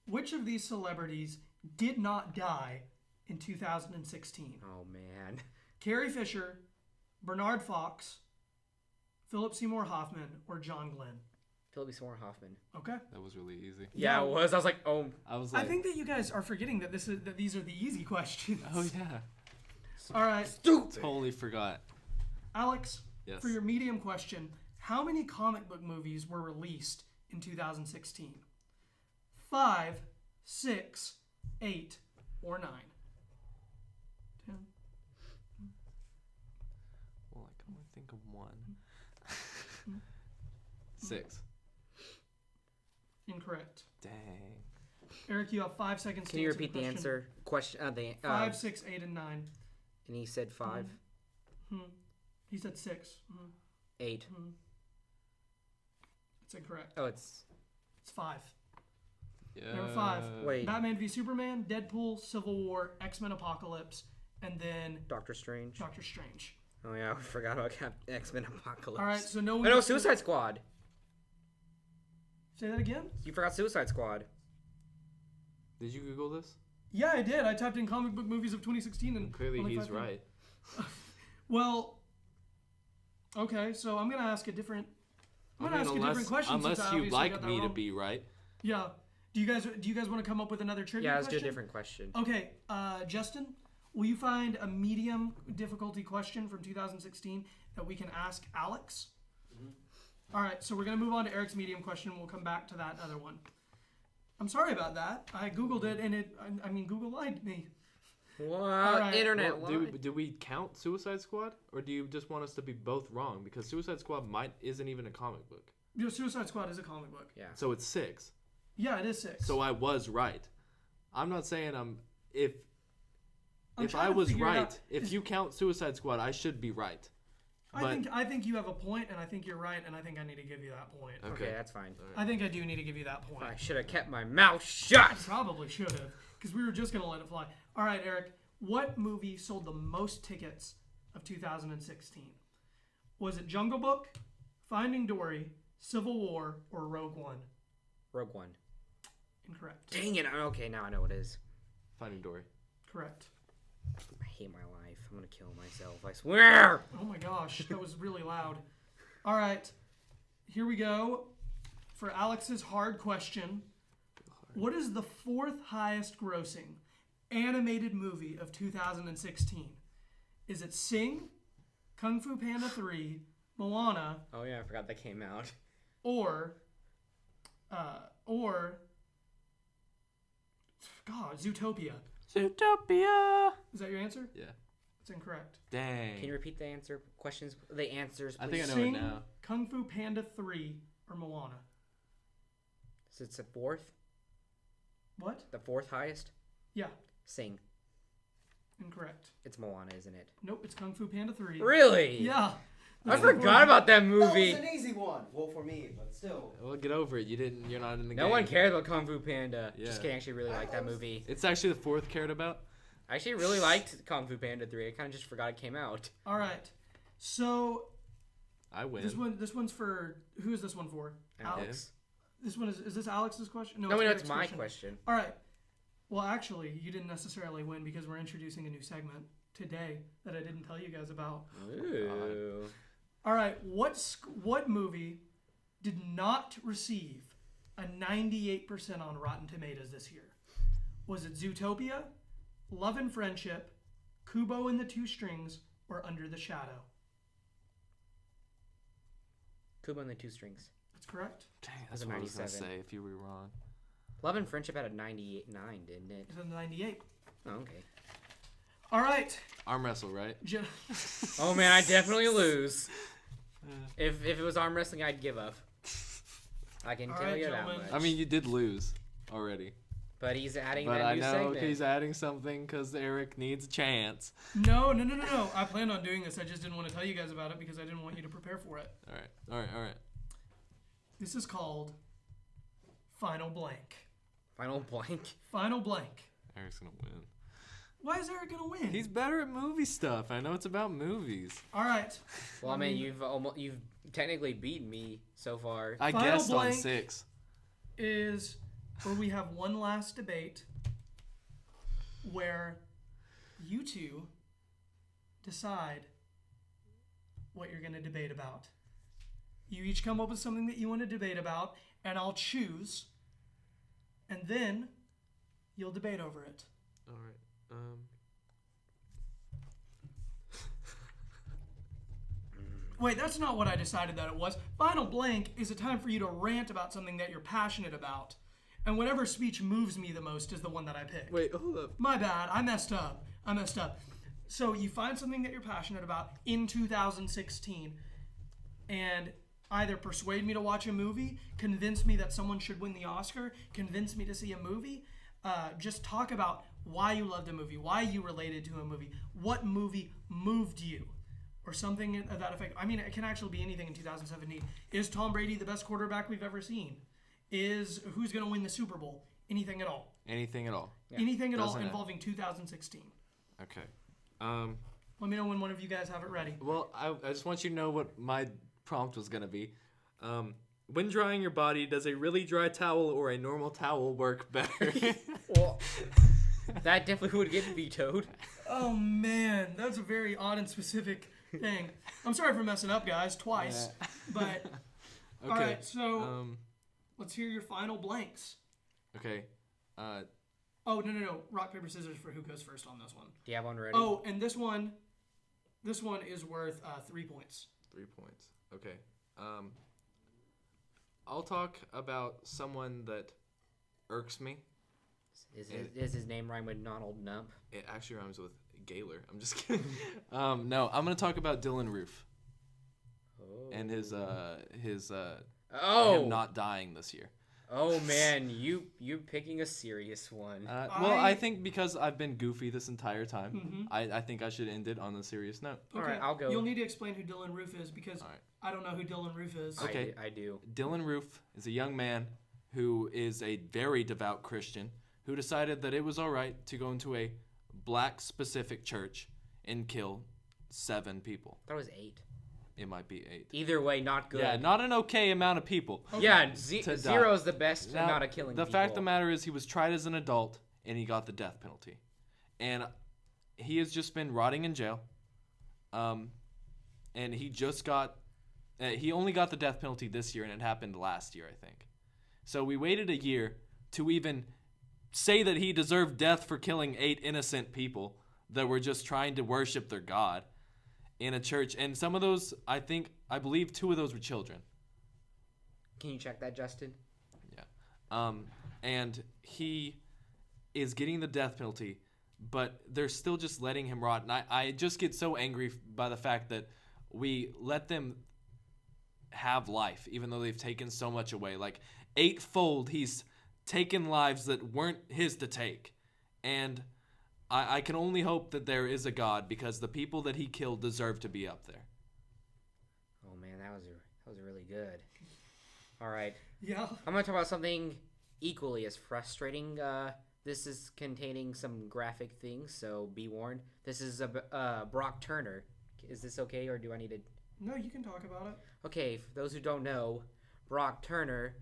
which of these celebrities did not die in 2016? Oh man. Carrie Fisher, Bernard Fox, Philip Seymour Hoffman, or John Glenn? Philip Seymour Hoffman. Okay. That was really easy. Yeah, it was. I was like, oh. I was I like, think that you guys are forgetting that these are the easy questions. oh yeah, All right, totally forgot. Alex, Yes. for your medium question, how many comic book movies were released in 2016? 5, 6, 8, or 9? 10. Well, I can only think of one. 6. Incorrect. Dang. Eric, you have 5 seconds Can to you answer repeat the question. answer? Question. 5, 6, 8, and 9. And he said 5, He said 6. 8. It's incorrect. Oh, it's. It's 5. Yeah. There were 5. Wait. Batman v Superman, Deadpool, Civil War, X-Men Apocalypse, and then Doctor Strange. Doctor Strange. Oh yeah, I forgot about X-Men Apocalypse. All right, so no Oh one. no, gets to- Suicide Squad. Say that again? You forgot Suicide Squad. Did you Google this? Yeah, I did. I typed in comic book movies of 2016 and Clearly, only he's 5 came. right. Well, okay, so I'm gonna ask a different. I'm gonna ask a different question. unless since I you obviously like got that me to wrong. be right. Yeah. Do you guys want to come up with another trivia Yeah, let's do question? a different question. Okay, Justin, will you find a medium difficulty question from 2016 that we can ask Alex? All right, so we're going to move on to Eric's medium question. We'll come back to that other one. I'm sorry about that. I Googled it, and Google lied to me. What? right. Internet Well, lied. do we count Suicide Squad, or do you just want us to be both wrong? Because Suicide Squad isn't even a comic book, Suicide Squad is a comic book. Yeah. so it's 6. Yeah, it is 6. So I was right. I'm not saying if I'm I trying to was figure it right, out. if you count Suicide Squad, I should be right. I think you have a point, and I think you're right, and I think I need to give you that point. Okay, that's fine. I think I do need to give you that point. I should have kept my mouth shut. Probably should have, because we were just going to let it fly. All right, Eric, what movie sold the most tickets of 2016? Was it Jungle Book, Finding Dory, Civil War, or Rogue One? Rogue One. Incorrect. Dang it. Okay, now I know what it is. Finding Dory. Correct. I hate my life. I'm going to kill myself. I swear. Oh my gosh, that was really loud. All right, here we go for Alex's hard question. What is the fourth highest grossing animated movie of 2016? Is it Sing, Kung Fu Panda 3, Moana, Oh yeah, I forgot that came out. or God, Zootopia? Zootopia. Is that your answer? Yeah. It's incorrect. Dang. Can you repeat the answers, please? I think I know Sing, it now. Kung Fu Panda 3, or Moana? So it's the fourth? What? The fourth highest? Yeah, Sing. incorrect. It's Moana, isn't it? Nope, it's Kung Fu Panda 3. Really? Yeah. I forgot about that movie. That was an easy one. Well, for me, but still. Well, get over it. You're not in the game. No one cares about Kung Fu Panda. Yeah. Just kidding, I actually really like that movie. It's actually the fourth cared about. I actually really liked Kung Fu Panda 3. I kind of just forgot it came out. All right. So I win. this one's for who is this one for? Alex? This one is this Alex's question? No, Eric's it's my question. All right. Well, actually, you didn't necessarily win because we're introducing a new segment today that I didn't tell you guys about. Ooh. All right. What movie did not receive a 98% on Rotten Tomatoes this year? Was it Zootopia, Love and Friendship, Kubo and the Two Strings, or Under the Shadow? Kubo and the Two Strings. That's correct. Dang, That's that's a what I was gonna 97. say if you were wrong. Love and Friendship had a 98.9, didn't it? It's a 98. Oh, okay. All right. Arm wrestle, right? Oh man, I definitely lose. If it was arm wrestling, I'd give up. I can All tell right, you that gentlemen. much. I mean, you did lose already. But he's adding But that I new know segment. he's adding something because Eric needs a chance. No. I planned on doing this. I just didn't want to tell you guys about it because I didn't want you to prepare for it. All right. This is called Final Blank. Final blank. Final Blank. Eric's gonna win. Why is Eric gonna win? He's better at movie stuff. I know it's about movies. All right. Well, I mean, you've technically beaten me so far. I Final guessed on blank. 6. Is where we have one last debate where you two decide what you're going to debate about. You each come up with something that you want to debate about, and I'll choose, and then you'll debate over it. All right. Wait, that's not what I decided that it was. Final Blank is a time for you to rant about something that you're passionate about. And whatever speech moves me the most is the one that I pick. Wait, hold up. My bad. I messed up. So you find something that you're passionate about in 2016 and either persuade me to watch a movie, convince me that someone should win the Oscar, convince me to see a movie, just talk about why you loved a movie, why you related to a movie, what movie moved you, or something of that effect. I mean, it can actually be anything in 2017. Is Tom Brady the best quarterback we've ever seen? Is who's going to win the Super Bowl? Anything at all. Anything at all. Yeah. Anything at all Doesn't it? involving 2016. Okay. Let me know when one of you guys have it ready. Well, I just want you to know what my prompt was gonna be. When drying your body, does a really dry towel or a normal towel work better? Well, that definitely would get vetoed. Oh man, that's a very odd and specific thing. I'm sorry for messing up, guys, twice. Yeah. But Okay. all right, so let's hear your final blanks. Okay. Oh no! Rock paper scissors for who goes first on this one. Do you have one ready? Oh, and this one is worth 3 points. 3 points. Okay. I'll talk about someone that irks me. Is his name rhyme with Donald Nump? It actually rhymes with Gaylor. I'm just kidding. No, I'm gonna talk about Dylan Roof and his him not dying this year. Oh man, you picking a serious one. Well, I think because I've been goofy this entire time, I think I should end it on a serious note. All right, I'll go. You'll need to explain who Dylan Roof is because All right. I don't know who Dylan Roof is. Okay. I do. Dylan Roof is a young man who is a very devout Christian who decided that it was all right to go into a black-specific church and kill 7 people. That was 8. It might be 8. Either way, not good. Yeah, not an okay amount of people. Yeah, To die. 0 is the best Now, amount of killing the people. fact of the matter is he was tried as an adult and he got the death penalty. And he has just been rotting in jail. And he just got... he only got the death penalty this year, and it happened last year, I think. So we waited a year to even say that he deserved death for killing 8 innocent people that were just trying to worship their God in a church. And some of those, I believe 2 of those were children. Can you check that, Justin? Yeah. And he is getting the death penalty, but they're still just letting him rot. And I just get so angry by the fact that we let them have life, even though they've taken so much away. Like, 8-fold, he's taken lives that weren't his to take. And I can only hope that there is a God, because the people that he killed deserve to be up there. Oh man, that was really good. All right, Yeah. I'm gonna talk about something equally as frustrating. This is containing some graphic things, so be warned. This is Brock Turner. Is this okay, or do I need to? No, you can talk about it. Okay, for those who don't know, Brock Turner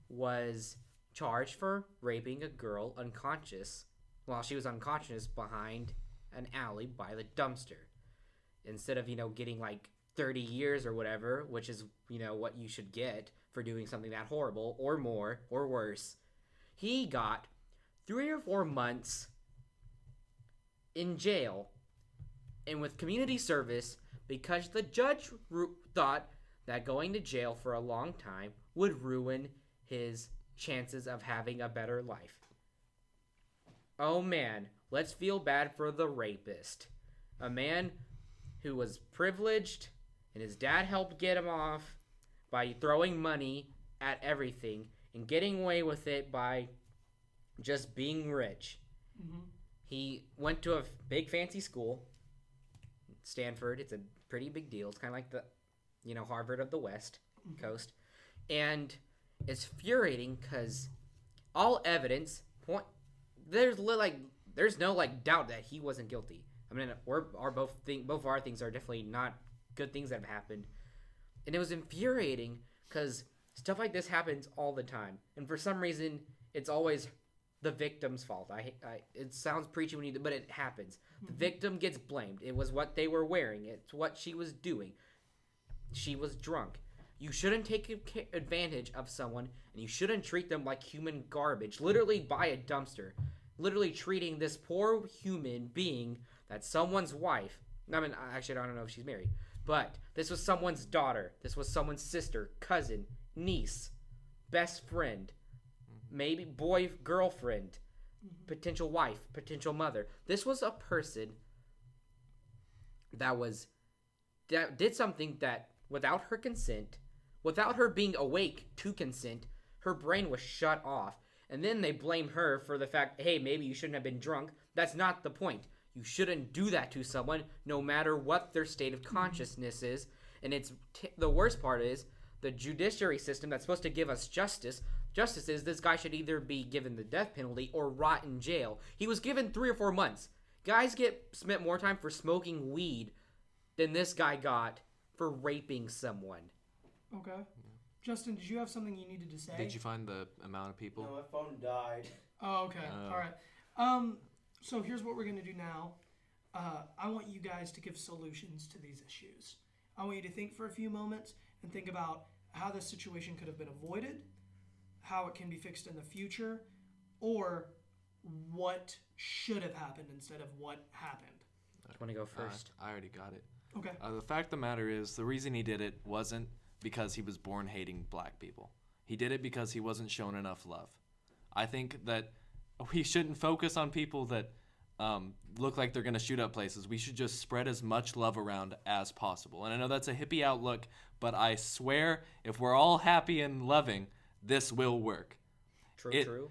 was charged for raping a girl unconscious while she was unconscious behind an alley by the dumpster. Instead of, getting like 30 years or whatever, which is, what you should get for doing something that horrible or more or worse, he got 3 or 4 months in jail and with community service because the judge thought that going to jail for a long time would ruin his chances of having a better life. Oh man, let's feel bad for the rapist. A man who was privileged and his dad helped get him off by throwing money at everything and getting away with it by just being rich. Mm-hmm. He went to a big fancy school, Stanford. It's a pretty big deal. It's kind of like the, Harvard of the West Coast. And it's infuriating because all evidence there's no doubt that he wasn't guilty. I mean, both of our things are definitely not good things that have happened. And it was infuriating because stuff like this happens all the time. And for some reason, it's always the victim's fault. It sounds preachy but it happens. The victim gets blamed. It was what they were wearing. It's what she was doing. She was drunk. You shouldn't take advantage of someone, and you shouldn't treat them like human garbage, literally by a dumpster. Literally treating this poor human being that's someone's wife. I mean, actually, I don't know if she's married. But this was someone's daughter. This was someone's sister, cousin, niece, best friend, maybe girlfriend, potential wife, potential mother. This was a person that did something that, without her consent, without her being awake to consent, her brain was shut off. And then they blame her for the fact, hey, maybe you shouldn't have been drunk. That's not the point. You shouldn't do that to someone, no matter what their state of consciousness is. And the worst part is, the judiciary system that's supposed to give us justice is this guy should either be given the death penalty or rot in jail. He was given 3 or 4 months. Guys spent more time for smoking weed than this guy got for raping someone. Okay. Justin, did you have something you needed to say? Did you find the amount of people? No, my phone died. Oh, okay. All right. So here's what we're going to do now. I want you guys to give solutions to these issues. I want you to think for a few moments and think about how this situation could have been avoided, how it can be fixed in the future, or what should have happened instead of what happened. Do you want to go first? I already got it. Okay. The fact of the matter is, the reason he did it wasn't because he was born hating black people. He did it because he wasn't shown enough love. I think that we shouldn't focus on people that look like they're going to shoot up places. We should just spread as much love around as possible. And I know that's a hippie outlook, but I swear if we're all happy and loving, this will work. True.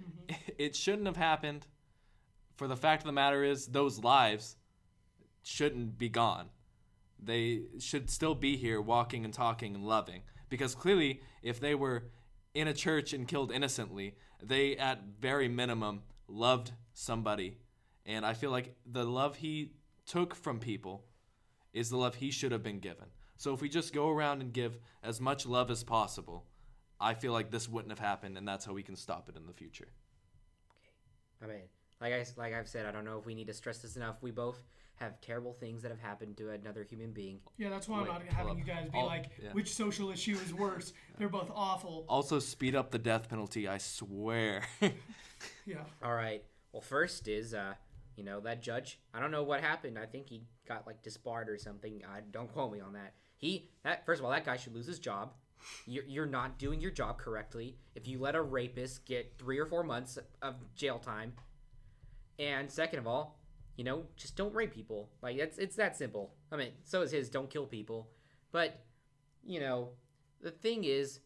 It shouldn't have happened. For the fact of the matter is, those lives shouldn't be gone. They should still be here walking and talking and loving. Because clearly, if they were in a church and killed innocently, they, at very minimum, loved somebody. And I feel like the love he took from people is the love he should have been given. So if we just go around and give as much love as possible, I feel like this wouldn't have happened, and that's how we can stop it in the future. I mean, like I've said, I don't know if we need to stress this enough. We both have terrible things that have happened to another human being. Yeah, that's why I'm not having you guys be which social issue is worse. They're both awful. Also, speed up the death penalty, I swear. Yeah. All right. Well, first is, that judge. I don't know what happened. I think he got, disbarred or something. Don't quote me on that. First of all, that guy should lose his job. You're not doing your job correctly if you let a rapist get 3 or 4 months of jail time. And second of all, just don't rape people. It's that simple. I mean, so is his don't kill people. But, the thing is,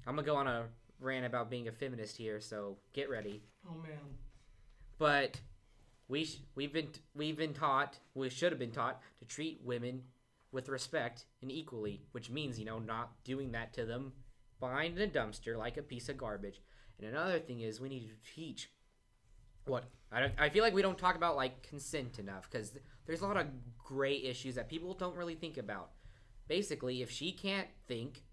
I'm going to go on a rant about being a feminist here, so get ready. Oh, man. But we should have been taught to treat women with respect and equally, which means, not doing that to them behind a dumpster like a piece of garbage. And another thing is we need to teach I feel like we don't talk about consent enough because there's a lot of gray issues that people don't really think about. Basically, if she can't think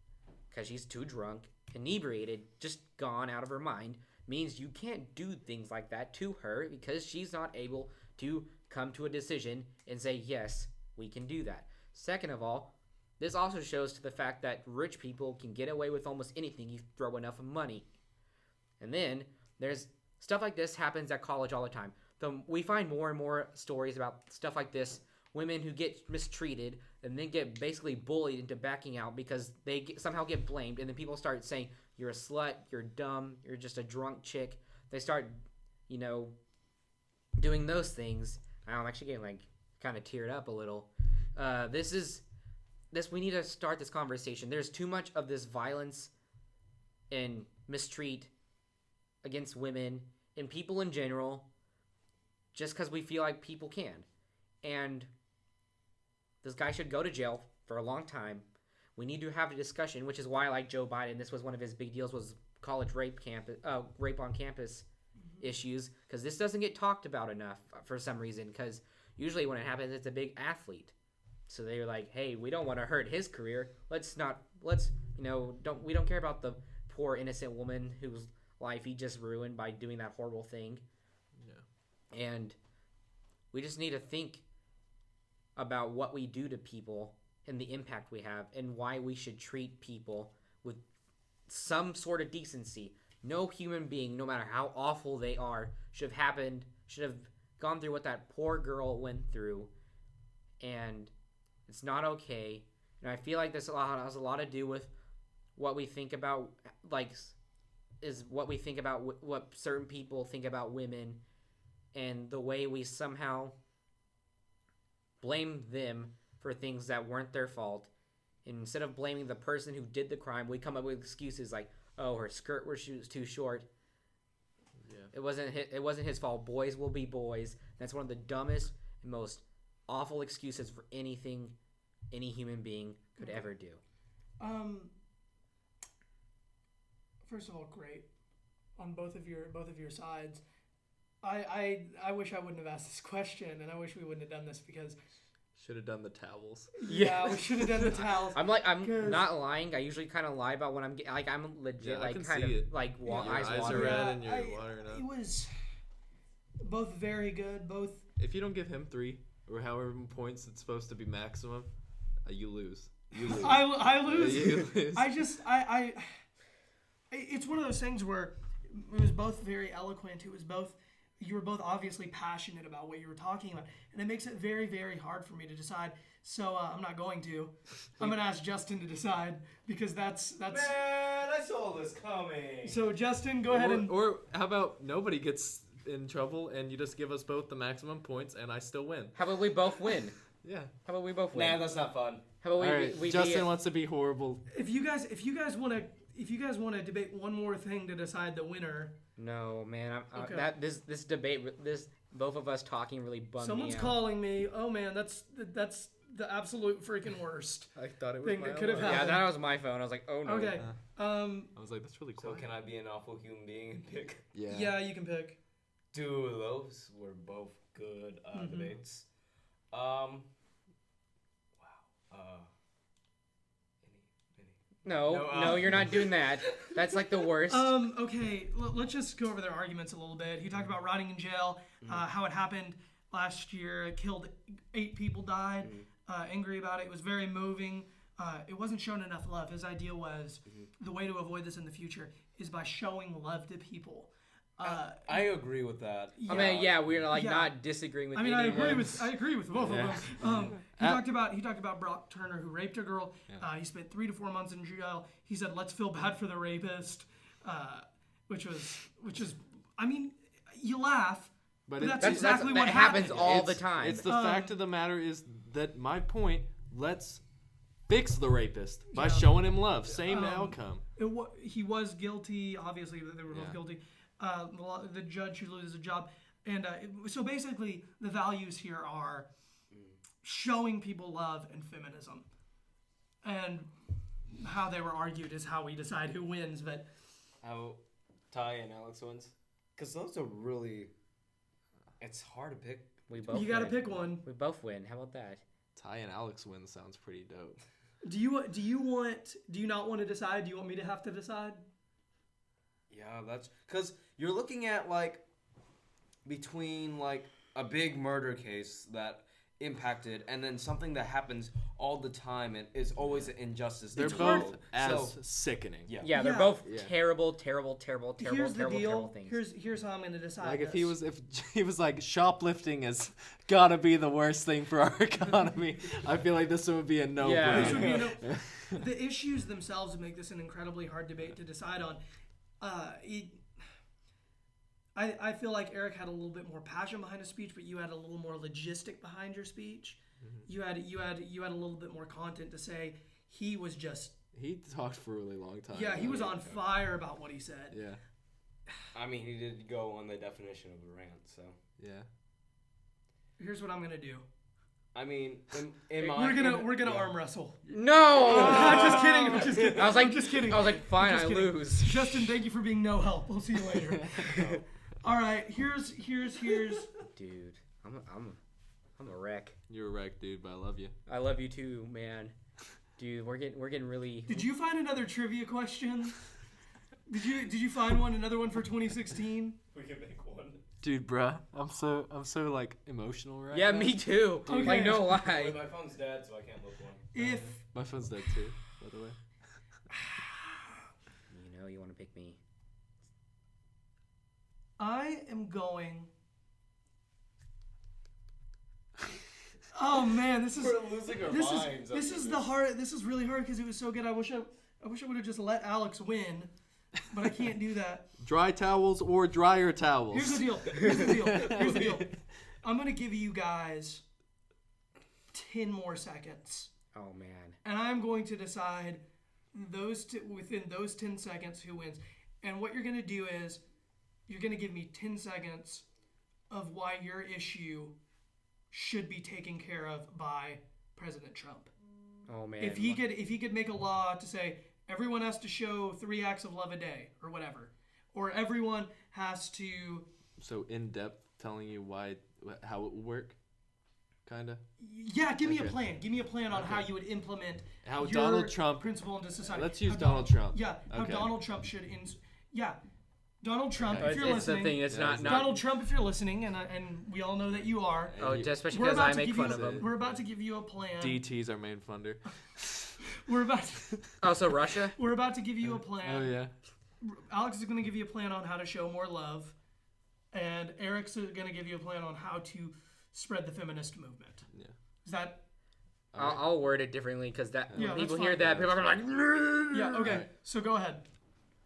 because she's too drunk, inebriated, just gone out of her mind, means you can't do things like that to her because she's not able to come to a decision and say, yes, we can do that. Second of all, this also shows to the fact that rich people can get away with almost anything you throw enough money. And then there's stuff like this happens at college all the time. We find more and more stories about stuff like this, women who get mistreated and then get basically bullied into backing out because they somehow get blamed, and then people start saying, you're a slut, you're dumb, you're just a drunk chick. They start, doing those things. I'm actually getting kind of teared up a little. We need to start this conversation. There's too much of this violence and mistreat against women and people in general just because we feel like people can. And this guy should go to jail for a long time. We need to have a discussion, which is why, like Joe Biden, this was one of his big deals, was college rape on campus issues, because this doesn't get talked about enough for some reason, because usually when it happens, it's a big athlete. So they're like, hey, we don't want to hurt his career. We don't care about the poor innocent woman whose life he just ruined by doing that horrible thing. Yeah. And we just need to think about what we do to people and the impact we have and why we should treat people with some sort of decency. No human being, no matter how awful they are, should have gone through what that poor girl went through. And it's not okay. And I feel like this has a lot to do with what we think about, what certain people think about women, and the way we somehow blame them for things that weren't their fault. And instead of blaming the person who did the crime, we come up with excuses like, oh, her skirt was too short. Yeah. It wasn't his fault. Boys will be boys. That's one of the dumbest and most awful excuses for anything any human being could ever do. First of all, great on both of your sides. I wish I wouldn't have asked this question, and I wish we wouldn't have done this because should have done the towels. Yeah, we should have done the towels. I'm not lying. I usually kind of lie about when I'm I'm legit eyes are red and you're watering up. It was both very good. Both. If you don't give him 3 or however many points it's supposed to be maximum, you lose. You lose. I lose. You lose. It's one of those things where it was both very eloquent. You were both obviously passionate about what you were talking about, and it makes it very, very hard for me to decide. So I'm not going to. I'm going to ask Justin to decide because that's. Man, I saw this coming. So Justin, go ahead and. Or how about nobody gets in trouble and you just give us both the maximum points and I still win? How about we both win? Yeah. How about we both win? Nah, that's not fun. How about we Justin wants to be horrible. If you guys want to debate one more thing to decide the winner. No, man. Okay. This debate, both of us talking really bummed me out. Someone's calling me. Oh man, that's the absolute freaking worst. I thought it was thing my that could have own. happened. Yeah, that was my phone. I was like, oh no. Okay. I was like, that's really So quiet. can I be an awful human being and pick? Yeah. Yeah, you can pick. 2 of those were both good debates. Wow. No, you're not doing that. That's like the worst. Okay, let's just go over their arguments a little bit. He talked about rotting in jail, how it happened last year. It killed 8 people, died. Angry about it. It was very moving. It wasn't shown enough love. His idea was the way to avoid this in the future is by showing love to people. I agree with that. I mean, we're not disagreeing with. I mean, any I of agree them. with both of them. He talked about Brock Turner, who raped a girl. He spent 3 to 4 months in jail. He said, "Let's feel bad for the rapist," which is, I mean, you laugh, but that's exactly what happens all the time. It's the fact of the matter is that my point. Let's fix the rapist by showing him love. Same outcome. He was guilty. Obviously, they were both guilty. The judge who loses a job. And so basically, the values here are showing people love and feminism. And how they were argued is how we decide who wins. But How Ty and Alex wins? Because those are really... It's hard to pick. You got to pick one. We both win. How about that? Ty and Alex win sounds pretty dope. Do you not want to decide? Do you want me to have to decide? Yeah, that's... Because you're looking at, like, between, like, a big murder case that impacted and then something that happens all the time and is always an injustice. They're both as sickening. Yeah, they're both terrible Here's the deal. things. Here's how I'm going to decide. Like if this. he was like shoplifting is gotta be the worst thing for our economy. I feel like this would be a no-brainer. This would be a no. The issues themselves make this an incredibly hard debate to decide on. I feel like Eric had a little bit more passion behind his speech, but you had a little more logistic behind your speech. Mm-hmm. You had a little bit more content to say. He talked for a really long time. Yeah, he was on fire about what he said. Yeah. I mean, he did go on the definition of a rant, so. Yeah. Here's what I'm gonna do. I mean, we're gonna arm wrestle. No. I'm just kidding. I was like, I'm just kidding. I was like, fine, I lose. Justin, thank you for being no help. We'll see you later. All right, here's. Dude, I'm a wreck. You're a wreck, dude, but I love you. I love you too, man. Dude, we're getting really. Did you find another trivia question? Did you find another one for 2016? We can make one. Dude, bruh, I'm so like emotional right now. Yeah, me too. Okay. Like no lie. Well, my phone's dead, so I can't look one. My phone's dead too, by the way. You want to pick me. I am going. Oh man, this is We're losing our minds. This is the hard. This is really hard because it was so good. I wish I would have just let Alex win, but I can't do that. Dry towels or dryer towels? Here's the deal. I'm gonna give you guys 10 more seconds. Oh man. And I'm going to decide within those 10 seconds who wins. And what you're gonna do is you're gonna give me 10 seconds of why your issue should be taken care of by President Trump. Oh man. If he could make a law to say everyone has to show 3 acts of love a day or whatever, or everyone has to. So in depth, telling you how it would work, kinda. Yeah, give me a plan. Give me a plan on how you would implement how your Donald Trump principle into society. Let's use Donald Trump. Yeah, how Okay. Donald Trump should. Donald Trump, Okay. if you're It's listening. the thing. It's not. Donald Trump, if you're listening, and we all know that you are. Oh, just especially We're because about I to make give fun you. of him. We're about to give you a plan. DT's our main funder. We're about. Oh, so Russia? We're about to give you a plan. Oh yeah. Alex is going to give you a plan on how to show more love, and Eric's going to give you a plan on how to spread the feminist movement. Yeah. Is that? I'll word it differently because Yeah, people that's hear fine. that, people are like, Yeah. Okay. So go ahead,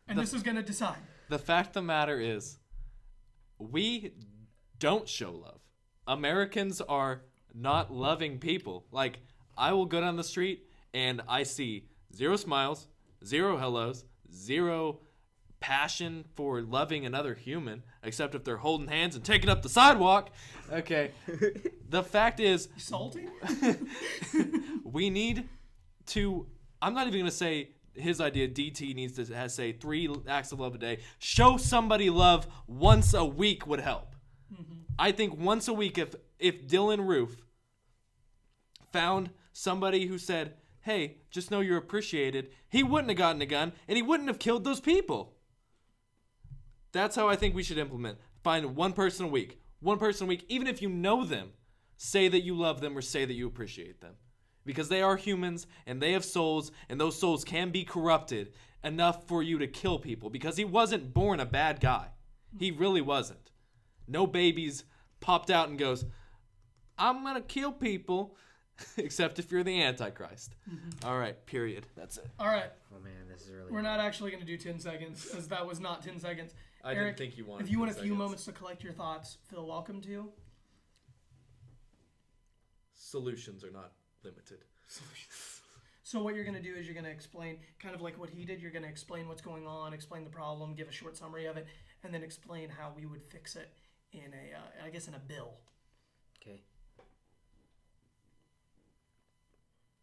and this is going to decide. The fact of the matter is, we don't show love. Americans are not loving people. Like, I will go down the street and I see 0 smiles, 0 hellos, 0 passion for loving another human, except if they're holding hands and taking up the sidewalk. Okay. The fact is, Salty? we need to. I'm not even going to say his idea. DT needs to say 3 acts of love a day. Show somebody love once a week would help. Mm-hmm. I think once a week, if Dylan Roof found somebody who said, hey, just know you're appreciated, he wouldn't have gotten a gun and he wouldn't have killed those people. That's how I think we should implement. Find one person a week. One person a week, even if you know them. Say that you love them or say that you appreciate them. Because they are humans and they have souls, and those souls can be corrupted enough for you to kill people. Because he wasn't born a bad guy. He really wasn't. No babies popped out and goes, I'm going to kill people. Except if you're the Antichrist. All right, period. That's it. All right. Oh man, this is really. We're not actually going to do 10 seconds, as that was not 10 seconds. I Eric, didn't think you wanted if you want a 10 few seconds. moments to collect your thoughts, feel welcome to. Solutions are not limited. So what you're going to do is you're going to explain, kind of like what he did, you're going to explain what's going on, explain the problem, give a short summary of it, and then explain how we would fix it in a, I guess in a bill. Okay.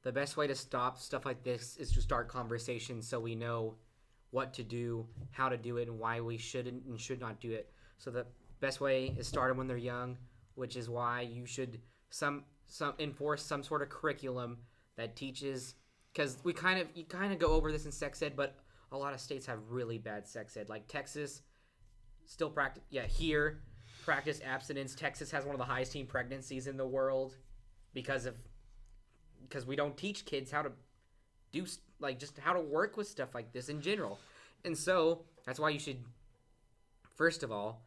The best way to stop stuff like this is to start conversations so we know what to do, how to do it, and why we shouldn't and should not do it. So the best way is start them when they're young, which is why you should enforce some sort of curriculum that teaches, because you kind of go over this in sex ed, but a lot of states have really bad sex ed. Like Texas still practice abstinence. Texas has one of the highest teen pregnancies in the world because we don't teach kids how to do, like, just how to work with stuff like this in general. And so that's why you should, first of all,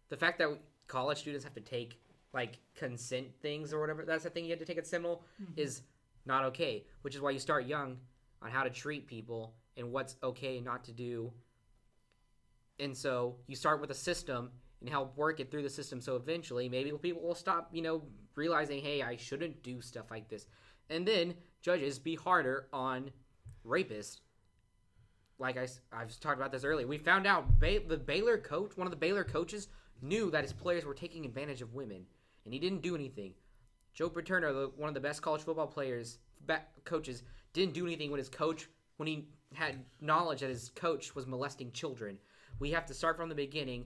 the fact that college students have to take like consent things or whatever, that's the thing you have to take at Seminole, is not okay, which is why you start young on how to treat people and what's okay not to do. And so you start with a system and help work it through the system, so eventually maybe people will stop, realizing, hey, I shouldn't do stuff like this. And then judges be harder on rapists. Like I've talked about this earlier. We found out the Baylor coach, one of the Baylor coaches, knew that his players were taking advantage of women, and he didn't do anything. Joe Paterno, one of the best college football coaches, didn't do anything when he had knowledge that his coach was molesting children. We have to start from the beginning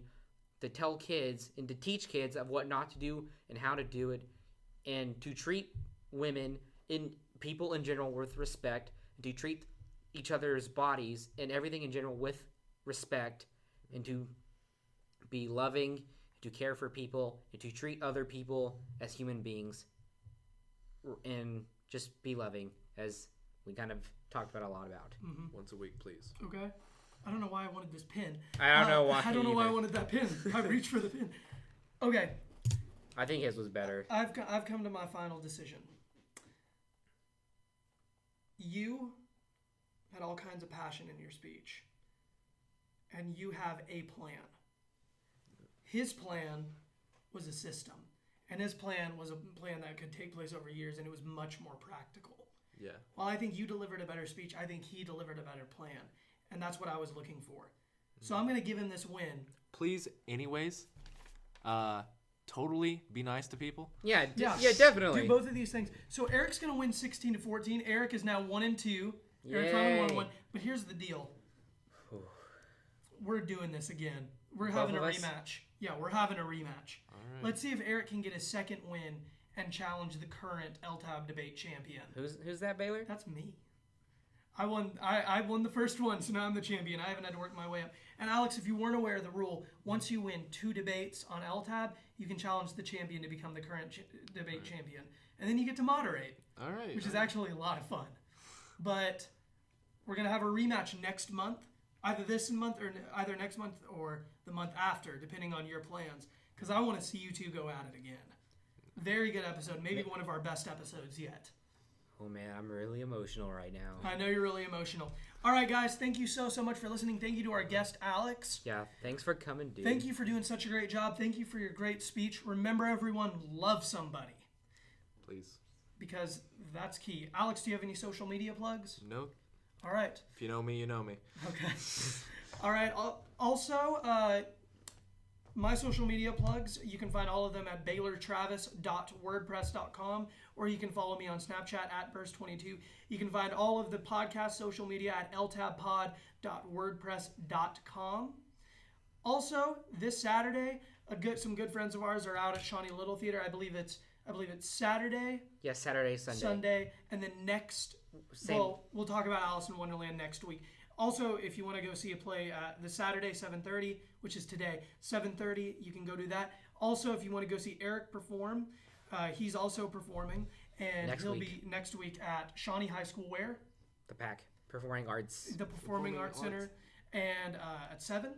to tell kids and to teach kids of what not to do and how to do it, and to treat women and people in general with respect, and to treat each other's bodies and everything in general with respect, and to be loving, to care for people, and to treat other people as human beings, and just be loving, as we kind of talked about a lot about. Once a week, please. Okay. I don't know why I wanted this pin. I don't know why. I don't know why I either. wanted that pin. I reached for the pin. Okay. I think his was better. I've come to my final decision. You had all kinds of passion in your speech, and you have a plan. His plan was a system, and his plan was a plan that could take place over years, and it was much more practical. Yeah. While I think you delivered a better speech, I think he delivered a better plan, and that's what I was looking for. So I'm going to give him this win. Please, anyways, totally be nice to people. Yeah, definitely. Do both of these things. So Eric's going to win 16-14. Eric is now 1-2. Eric finally won 1-1. But here's the deal. We're doing this again. We're having a rematch. Yeah, we're having a rematch. All right. Let's see if Eric can get a second win and challenge the current LTAB debate champion. Who's that, Baylor? That's me. I won the first one, so now I'm the champion. I haven't had to work my way up. And Alex, if you weren't aware of the rule, once you win 2 debates on LTAB, you can challenge the champion to become the current debate champion. And then you get to moderate. All right. Which is actually a lot of fun. But we're going to have a rematch next month. Either this month or either next month or the month after, depending on your plans. Because I want to see you two go at it again. Very good episode. Maybe one of our best episodes yet. Oh man, I'm really emotional right now. I know you're really emotional. All right, guys. Thank you so much for listening. Thank you to our guest, Alex. Yeah, thanks for coming, dude. Thank you for doing such a great job. Thank you for your great speech. Remember, everyone, love somebody. Please. Because that's key. Alex, do you have any social media plugs? No. All right. If you know me, you know me. Okay. All right. Also, my social media plugs, you can find all of them at baylortravis.wordpress.com, or you can follow me on Snapchat at burst22. You can find all of the podcast social media at ltabpod.wordpress.com. Also, this Saturday, some good friends of ours are out at Shawnee Little Theater. I believe it's Saturday. Yes, Saturday, Sunday. And then next Same. Well, we'll talk about Alice in Wonderland next week. Also, if you want to go see a play this Saturday, 7:30, which is today, 7:30, you can go do that. Also, if you want to go see Eric perform, he's also performing, and he'll be next week at Shawnee High School. Where? The PAC, Performing Arts. The Performing Arts Center, and at 7.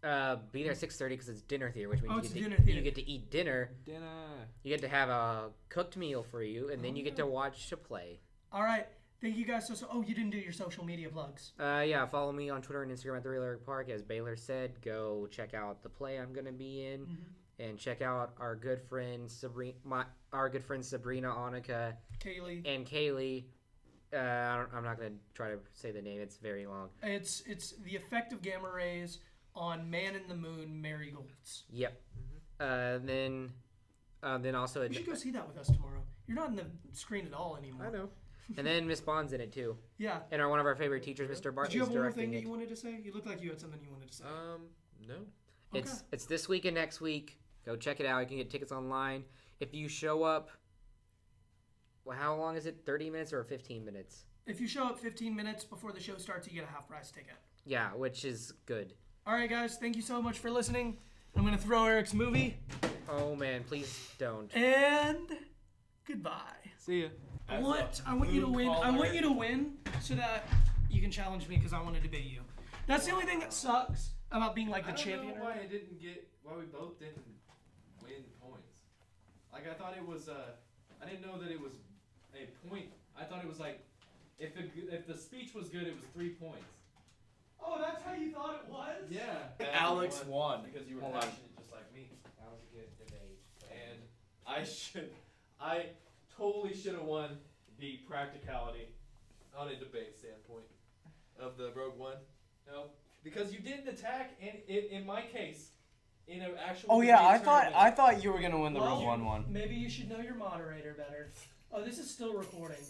Be there at 6:30 because it's dinner theater, which means It's you dinner theater. get to eat dinner. You get to have a cooked meal for you, and then you get to watch a play. All right. Thank you guys so. Oh, you didn't do your social media plugs. Yeah, follow me on Twitter and Instagram at The Real Eric Park. As Baylor said, go check out the play I'm going to be in, and check out our good friend Sabrina, Annika, and Kaylee. I'm not going to try to say the name. It's very long. It's the effect of gamma rays on Man in the Moon marigolds. Yep. Then also You should go see that with us tomorrow. You're not in the screen at all anymore. I know. and then Miss Bond's in it too. Yeah. And one of our favorite teachers, Mr. Bartley, Did you have is one more directing thing that it. you wanted to say? You looked like you had something you wanted to say. No. Okay. It's this week and next week. Go check it out. You can get tickets online. If you show up, well, how long is it? 30 minutes or 15 minutes? If you show up 15 minutes before the show starts, you get a half-price ticket. Yeah, which is good. All right, guys. Thank you so much for listening. I'm going to throw Eric's movie. Oh, man, please don't. And goodbye. See ya. I want you to win. I want you to win so that you can challenge me because I want to debate you. That's the only thing that sucks about being like the champion. Why we both didn't win points. Like I thought it was I didn't know that it was a point. I thought it was like if the speech was good, it was 3 points. Oh, that's how you thought it was? Yeah. Alex won. because you were Hold on. passionate just like me. That was a good debate. And I totally should have won the practicality on a debate standpoint of the Rogue One. No, because you didn't attack, and in my case, in an actual. Oh yeah, debate tournament, I thought you were gonna win the Well, Rogue One one. Maybe you should know your moderator better. Oh, this is still recording.